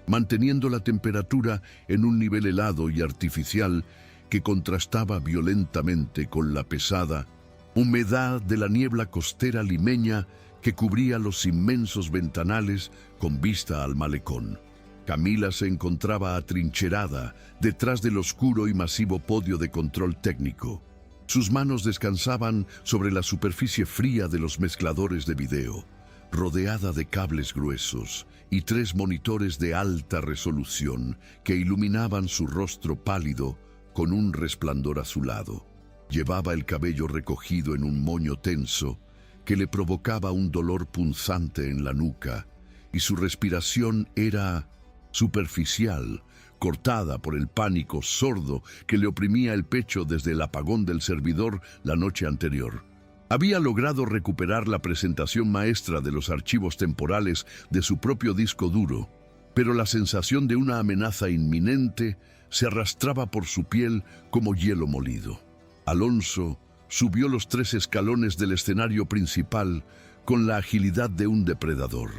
manteniendo la temperatura en un nivel helado y artificial que contrastaba violentamente con la pesada humedad de la niebla costera limeña que cubría los inmensos ventanales con vista al malecón. Camila se encontraba atrincherada detrás del oscuro y masivo podio de control técnico. Sus manos descansaban sobre la superficie fría de los mezcladores de video, rodeada de cables gruesos y 3 monitores de alta resolución que iluminaban su rostro pálido con un resplandor azulado. Llevaba el cabello recogido en un moño tenso que le provocaba un dolor punzante en la nuca, y su respiración era superficial, cortada por el pánico sordo que le oprimía el pecho desde el apagón del servidor la noche anterior. Había logrado recuperar la presentación maestra de los archivos temporales de su propio disco duro, pero la sensación de una amenaza inminente se arrastraba por su piel como hielo molido. Alonso subió los 3 escalones del escenario principal con la agilidad de un depredador.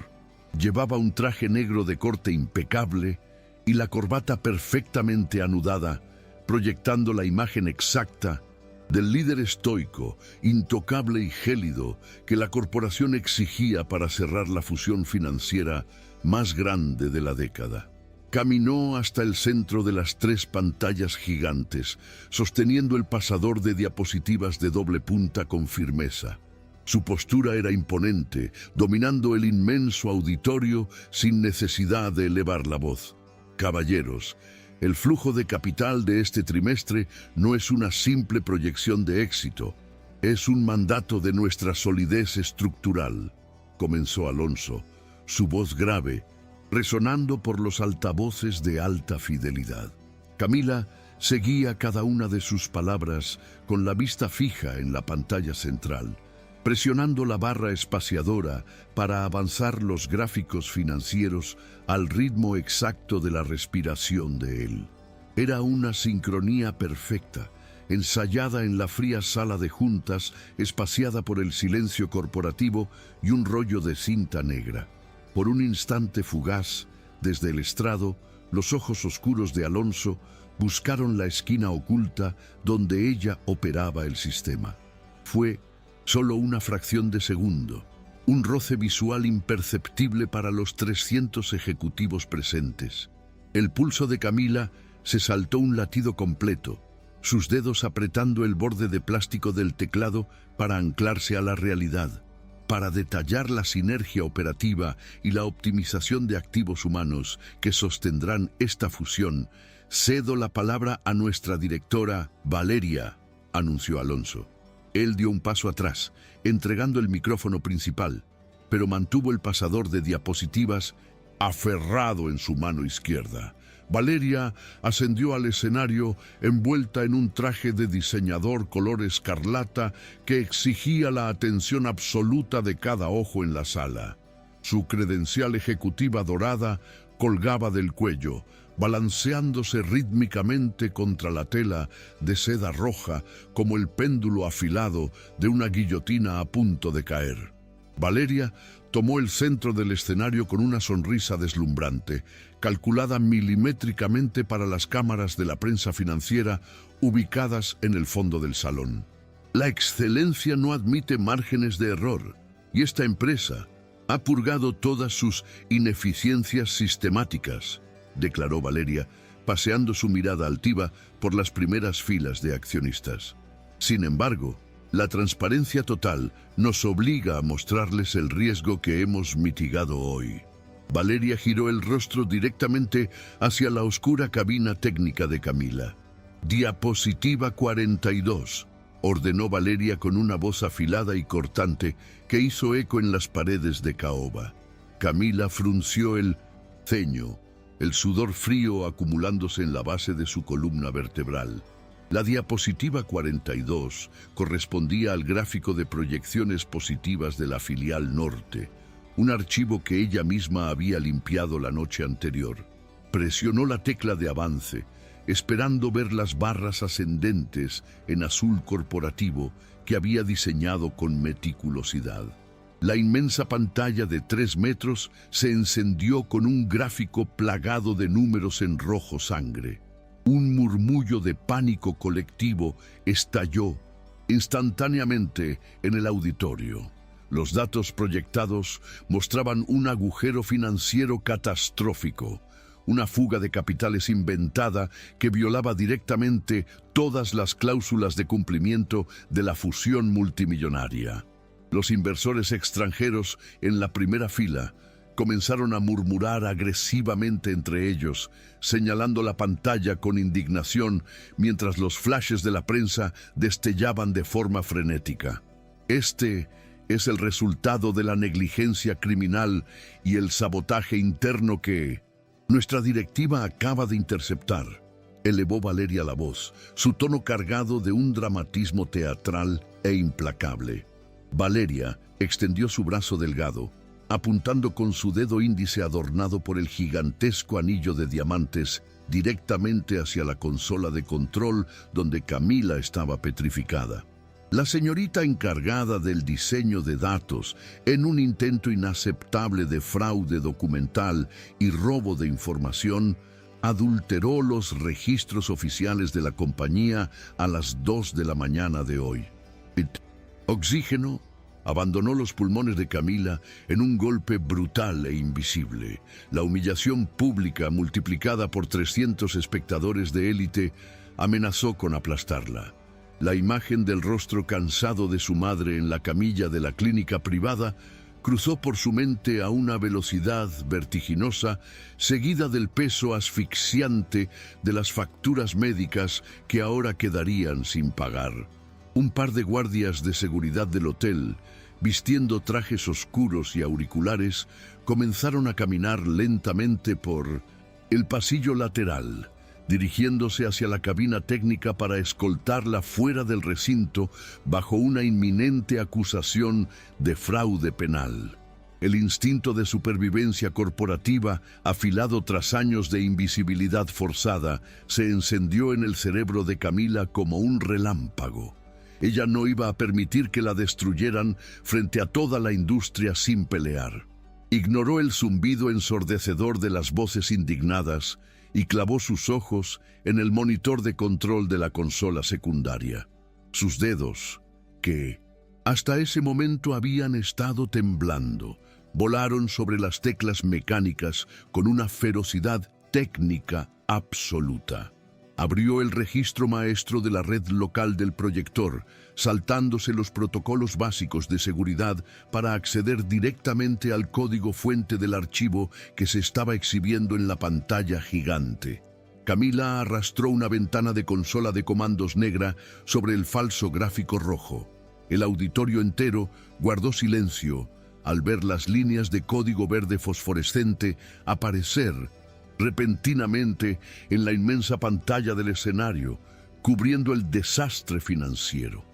Llevaba un traje negro de corte impecable y la corbata perfectamente anudada, proyectando la imagen exacta del líder estoico, intocable y gélido que la corporación exigía para cerrar la fusión financiera más grande de la década. Caminó hasta el centro de las 3 pantallas gigantes, sosteniendo el pasador de diapositivas de doble punta con firmeza. Su postura era imponente, dominando el inmenso auditorio sin necesidad de elevar la voz. Caballeros, el flujo de capital de este trimestre no es una simple proyección de éxito, es un mandato de nuestra solidez estructural, comenzó Alonso, su voz grave, resonando por los altavoces de alta fidelidad. Camila seguía cada una de sus palabras con la vista fija en la pantalla central, presionando la barra espaciadora para avanzar los gráficos financieros al ritmo exacto de la respiración de él. Era una sincronía perfecta, ensayada en la fría sala de juntas, espaciada por el silencio corporativo y un rollo de cinta negra. Por un instante fugaz, desde el estrado, los ojos oscuros de Alonso buscaron la esquina oculta donde ella operaba el sistema. Fue solo una fracción de segundo, un roce visual imperceptible para los 300 ejecutivos presentes. El pulso de Camila se saltó un latido completo, sus dedos apretando el borde de plástico del teclado para anclarse a la realidad. Para detallar la sinergia operativa y la optimización de activos humanos que sostendrán esta fusión, cedo la palabra a nuestra directora, Valeria, anunció Alonso. Él dio un paso atrás, entregando el micrófono principal, pero mantuvo el pasador de diapositivas aferrado en su mano izquierda. Valeria ascendió al escenario envuelta en un traje de diseñador color escarlata que exigía la atención absoluta de cada ojo en la sala. Su credencial ejecutiva dorada colgaba del cuello, balanceándose rítmicamente contra la tela de seda roja como el péndulo afilado de una guillotina a punto de caer. Valeria tomó el centro del escenario con una sonrisa deslumbrante, calculada milimétricamente para las cámaras de la prensa financiera ubicadas en el fondo del salón. La excelencia no admite márgenes de error, y esta empresa ha purgado todas sus ineficiencias sistemáticas, declaró Valeria, paseando su mirada altiva por las primeras filas de accionistas. Sin embargo, la transparencia total nos obliga a mostrarles el riesgo que hemos mitigado hoy. Valeria giró el rostro directamente hacia la oscura cabina técnica de Camila. Diapositiva 42, ordenó Valeria con una voz afilada y cortante que hizo eco en las paredes de caoba. Camila frunció el ceño, el sudor frío acumulándose en la base de su columna vertebral. La diapositiva 42 correspondía al gráfico de proyecciones positivas de la filial norte, un archivo que ella misma había limpiado la noche anterior. Presionó la tecla de avance, esperando ver las barras ascendentes en azul corporativo que había diseñado con meticulosidad. La inmensa pantalla de 3 metros se encendió con un gráfico plagado de números en rojo sangre. Un murmullo de pánico colectivo estalló instantáneamente en el auditorio. Los datos proyectados mostraban un agujero financiero catastrófico, una fuga de capitales inventada que violaba directamente todas las cláusulas de cumplimiento de la fusión multimillonaria. Los inversores extranjeros en la primera fila comenzaron a murmurar agresivamente entre ellos, señalando la pantalla con indignación mientras los flashes de la prensa destellaban de forma frenética. Este es el resultado de la negligencia criminal y el sabotaje interno que nuestra directiva acaba de interceptar, elevó Valeria la voz, su tono cargado de un dramatismo teatral e implacable. Valeria extendió su brazo delgado, apuntando con su dedo índice adornado por el gigantesco anillo de diamantes directamente hacia la consola de control donde Camila estaba petrificada. La señorita encargada del diseño de datos, en un intento inaceptable de fraude documental y robo de información, adulteró los registros oficiales de la compañía a las 2 de la mañana de hoy. Oxígeno abandonó los pulmones de Camila en un golpe brutal e invisible. La humillación pública multiplicada por 300 espectadores de élite amenazó con aplastarla. La imagen del rostro cansado de su madre en la camilla de la clínica privada cruzó por su mente a una velocidad vertiginosa, seguida del peso asfixiante de las facturas médicas que ahora quedarían sin pagar. Un par de guardias de seguridad del hotel, vistiendo trajes oscuros y auriculares, comenzaron a caminar lentamente por el pasillo lateral, dirigiéndose hacia la cabina técnica para escoltarla fuera del recinto bajo una inminente acusación de fraude penal. El instinto de supervivencia corporativa, afilado tras años de invisibilidad forzada, se encendió en el cerebro de Camila como un relámpago. Ella no iba a permitir que la destruyeran frente a toda la industria sin pelear. Ignoró el zumbido ensordecedor de las voces indignadas y clavó sus ojos en el monitor de control de la consola secundaria. Sus dedos, que hasta ese momento habían estado temblando, volaron sobre las teclas mecánicas con una ferocidad técnica absoluta. Abrió el registro maestro de la red local del proyector, saltándose los protocolos básicos de seguridad para acceder directamente al código fuente del archivo que se estaba exhibiendo en la pantalla gigante. Camila arrastró una ventana de consola de comandos negra sobre el falso gráfico rojo. El auditorio entero guardó silencio al ver las líneas de código verde fosforescente aparecer repentinamente en la inmensa pantalla del escenario, cubriendo el desastre financiero.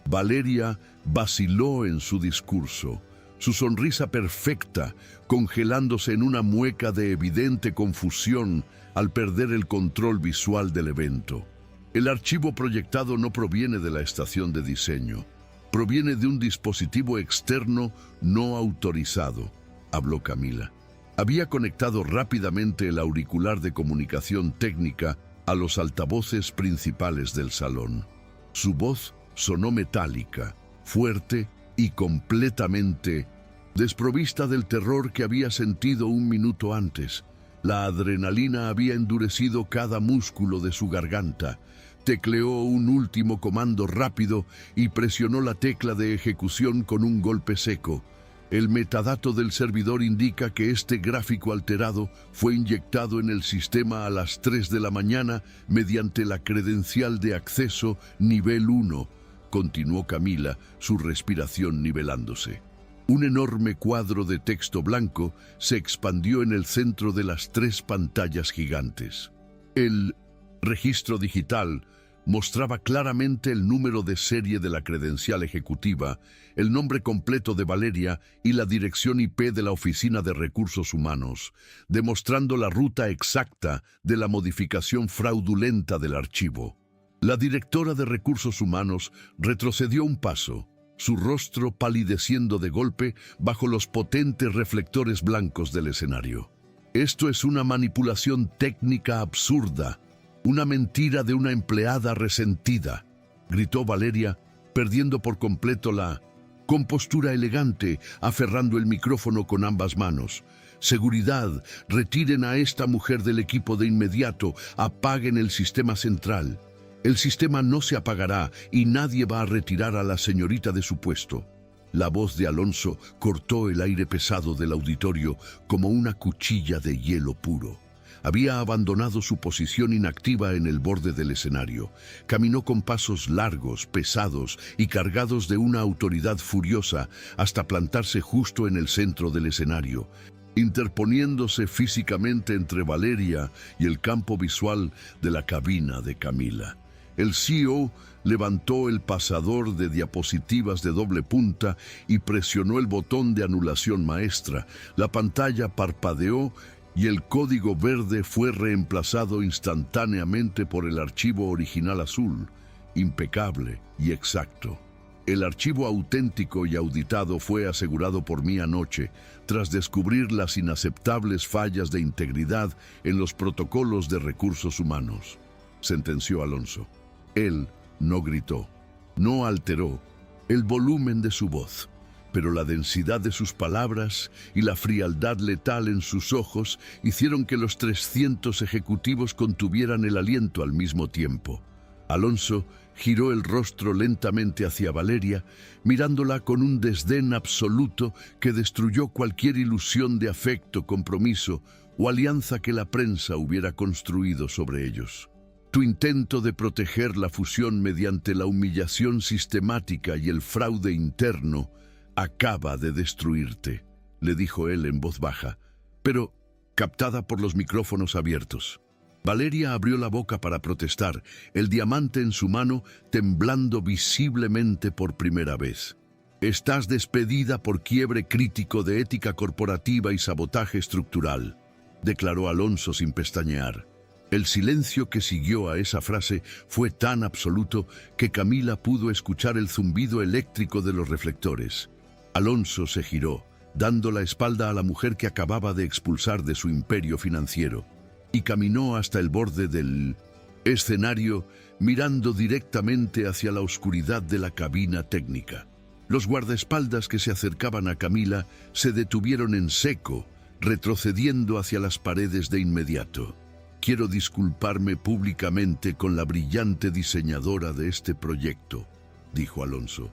Valeria vaciló en su discurso, su sonrisa perfecta congelándose en una mueca de evidente confusión al perder el control visual del evento. El archivo proyectado no proviene de la estación de diseño, proviene de un dispositivo externo no autorizado, habló Camila. Había conectado rápidamente el auricular de comunicación técnica a los altavoces principales del salón. Su voz sonó metálica, fuerte y completamente desprovista del terror que había sentido un minuto antes. La adrenalina había endurecido cada músculo de su garganta. Tecleó un último comando rápido y presionó la tecla de ejecución con un golpe seco. El metadato del servidor indica que este gráfico alterado fue inyectado en el sistema a las 3 de la mañana mediante la credencial de acceso nivel 1, continuó Camila, su respiración nivelándose. Un enorme cuadro de texto blanco se expandió en el centro de las 3 pantallas gigantes. El registro digital mostraba claramente el número de serie de la credencial ejecutiva, el nombre completo de Valeria y la dirección IP de la Oficina de Recursos Humanos, demostrando la ruta exacta de la modificación fraudulenta del archivo. La directora de Recursos Humanos retrocedió un paso, su rostro palideciendo de golpe bajo los potentes reflectores blancos del escenario. «Esto es una manipulación técnica absurda», Una mentira de una empleada resentida, gritó Valeria, perdiendo por completo la compostura elegante, aferrando el micrófono con ambas manos. Seguridad, retiren a esta mujer del equipo de inmediato, apaguen el sistema central. El sistema no se apagará y nadie va a retirar a la señorita de su puesto. La voz de Alonso cortó el aire pesado del auditorio como una cuchilla de hielo puro. Había abandonado su posición inactiva en el borde del escenario. Caminó con pasos largos, pesados y cargados de una autoridad furiosa hasta plantarse justo en el centro del escenario, interponiéndose físicamente entre Valeria y el campo visual de la cabina de Camila. El CEO levantó el pasador de diapositivas de doble punta y presionó el botón de anulación maestra. La pantalla parpadeó y el código verde fue reemplazado instantáneamente por el archivo original azul, impecable y exacto. El archivo auténtico y auditado fue asegurado por mí anoche, tras descubrir las inaceptables fallas de integridad en los protocolos de recursos humanos, sentenció Alonso. Él no gritó, no alteró el volumen de su voz, pero la densidad de sus palabras y la frialdad letal en sus ojos hicieron que los 300 ejecutivos contuvieran el aliento al mismo tiempo. Alonso giró el rostro lentamente hacia Valeria, mirándola con un desdén absoluto que destruyó cualquier ilusión de afecto, compromiso o alianza que la prensa hubiera construido sobre ellos. Tu intento de proteger la fusión mediante la humillación sistemática y el fraude interno acaba de destruirte, le dijo él en voz baja, pero captada por los micrófonos abiertos. Valeria abrió la boca para protestar, el diamante en su mano temblando visiblemente por primera vez. Estás despedida por quiebre crítico de ética corporativa y sabotaje estructural, declaró Alonso sin pestañear. El silencio que siguió a esa frase fue tan absoluto que Camila pudo escuchar el zumbido eléctrico de los reflectores. Alonso se giró, dando la espalda a la mujer que acababa de expulsar de su imperio financiero, y caminó hasta el borde del escenario, mirando directamente hacia la oscuridad de la cabina técnica. Los guardaespaldas que se acercaban a Camila se detuvieron en seco, retrocediendo hacia las paredes de inmediato. Quiero disculparme públicamente con la brillante diseñadora de este proyecto, dijo Alonso.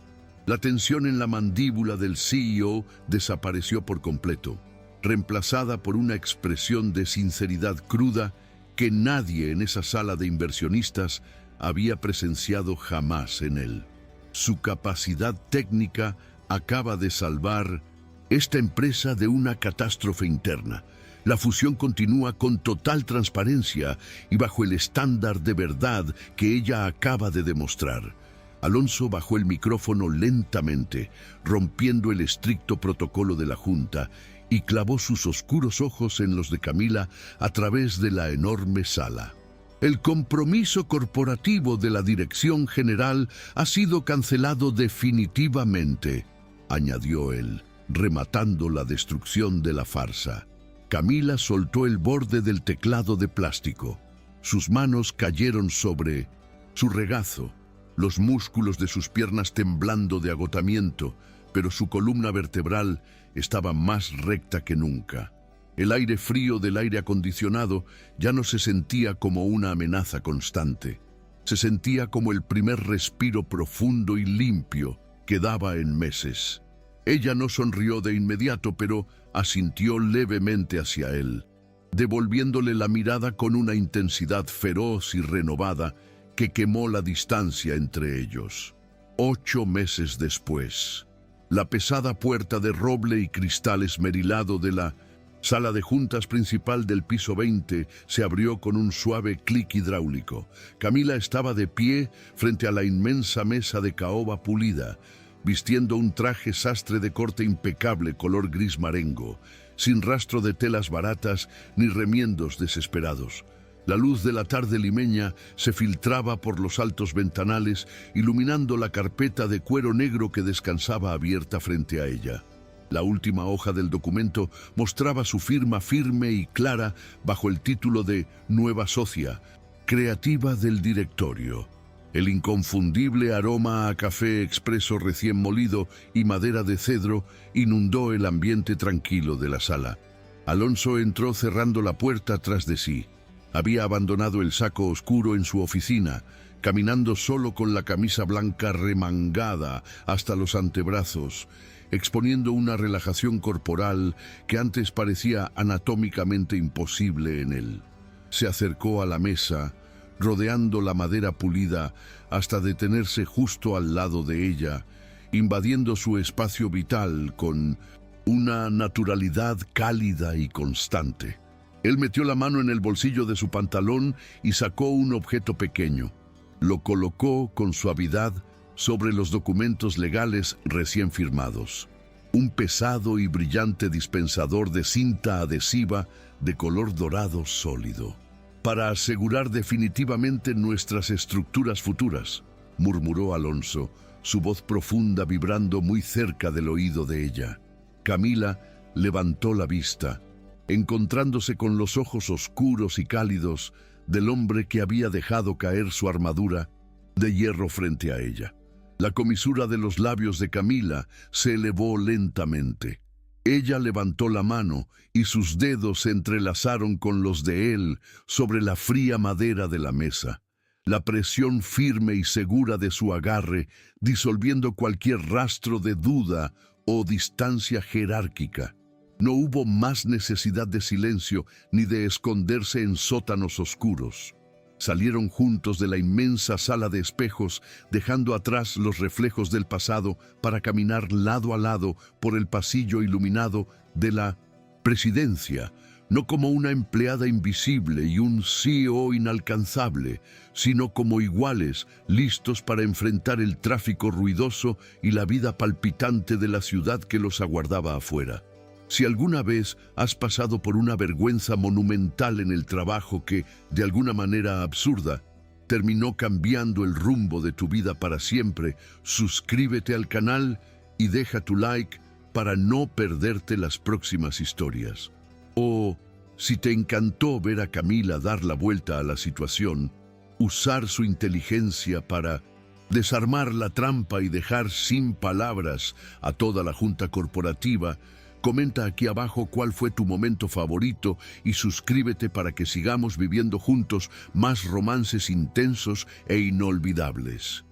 La tensión en la mandíbula del CEO desapareció por completo, reemplazada por una expresión de sinceridad cruda que nadie en esa sala de inversionistas había presenciado jamás en él. Su capacidad técnica acaba de salvar esta empresa de una catástrofe interna. La fusión continúa con total transparencia y bajo el estándar de verdad que ella acaba de demostrar. Alonso bajó el micrófono lentamente, rompiendo el estricto protocolo de la Junta, y clavó sus oscuros ojos en los de Camila a través de la enorme sala. El compromiso corporativo de la dirección general ha sido cancelado definitivamente, añadió él, rematando la destrucción de la farsa. Camila soltó el borde del teclado de plástico. Sus manos cayeron sobre su regazo, los músculos de sus piernas temblando de agotamiento, pero su columna vertebral estaba más recta que nunca. El aire frío del aire acondicionado ya no se sentía como una amenaza constante. Se sentía como el primer respiro profundo y limpio que daba en meses. Ella no sonrió de inmediato, pero asintió levemente hacia él, devolviéndole la mirada con una intensidad feroz y renovada que quemó la distancia entre ellos. 8 meses después, la pesada puerta de roble y cristal esmerilado de la sala de juntas principal del piso 20 se abrió con un suave clic hidráulico. Camila estaba de pie frente a la inmensa mesa de caoba pulida, vistiendo un traje sastre de corte impecable color gris marengo, sin rastro de telas baratas ni remiendos desesperados. La luz de la tarde limeña se filtraba por los altos ventanales, iluminando la carpeta de cuero negro que descansaba abierta frente a ella. La última hoja del documento mostraba su firma firme y clara bajo el título de Nueva Socia, creativa del directorio. El inconfundible aroma a café expreso recién molido y madera de cedro inundó el ambiente tranquilo de la sala. Alonso entró cerrando la puerta tras de sí. Había abandonado el saco oscuro en su oficina, caminando solo con la camisa blanca remangada hasta los antebrazos, exponiendo una relajación corporal que antes parecía anatómicamente imposible en él. Se acercó a la mesa, rodeando la madera pulida hasta detenerse justo al lado de ella, invadiendo su espacio vital con una naturalidad cálida y constante. Él metió la mano en el bolsillo de su pantalón y sacó un objeto pequeño. Lo colocó con suavidad sobre los documentos legales recién firmados. Un pesado y brillante dispensador de cinta adhesiva de color dorado sólido. «Para asegurar definitivamente nuestras estructuras futuras», murmuró Alonso, su voz profunda vibrando muy cerca del oído de ella. Camila levantó la vista, encontrándose con los ojos oscuros y cálidos del hombre que había dejado caer su armadura de hierro frente a ella. La comisura de los labios de Camila se elevó lentamente. Ella levantó la mano y sus dedos se entrelazaron con los de él sobre la fría madera de la mesa. La presión firme y segura de su agarre disolviendo cualquier rastro de duda o distancia jerárquica. No hubo más necesidad de silencio ni de esconderse en sótanos oscuros. Salieron juntos de la inmensa sala de espejos, dejando atrás los reflejos del pasado para caminar lado a lado por el pasillo iluminado de la presidencia, no como una empleada invisible y un CEO inalcanzable, sino como iguales, listos para enfrentar el tráfico ruidoso y la vida palpitante de la ciudad que los aguardaba afuera. Si alguna vez has pasado por una vergüenza monumental en el trabajo que, de alguna manera absurda, terminó cambiando el rumbo de tu vida para siempre, suscríbete al canal y deja tu like para no perderte las próximas historias. O, si te encantó ver a Camila dar la vuelta a la situación, usar su inteligencia para desarmar la trampa y dejar sin palabras a toda la junta corporativa, comenta aquí abajo cuál fue tu momento favorito y suscríbete para que sigamos viviendo juntos más romances intensos e inolvidables.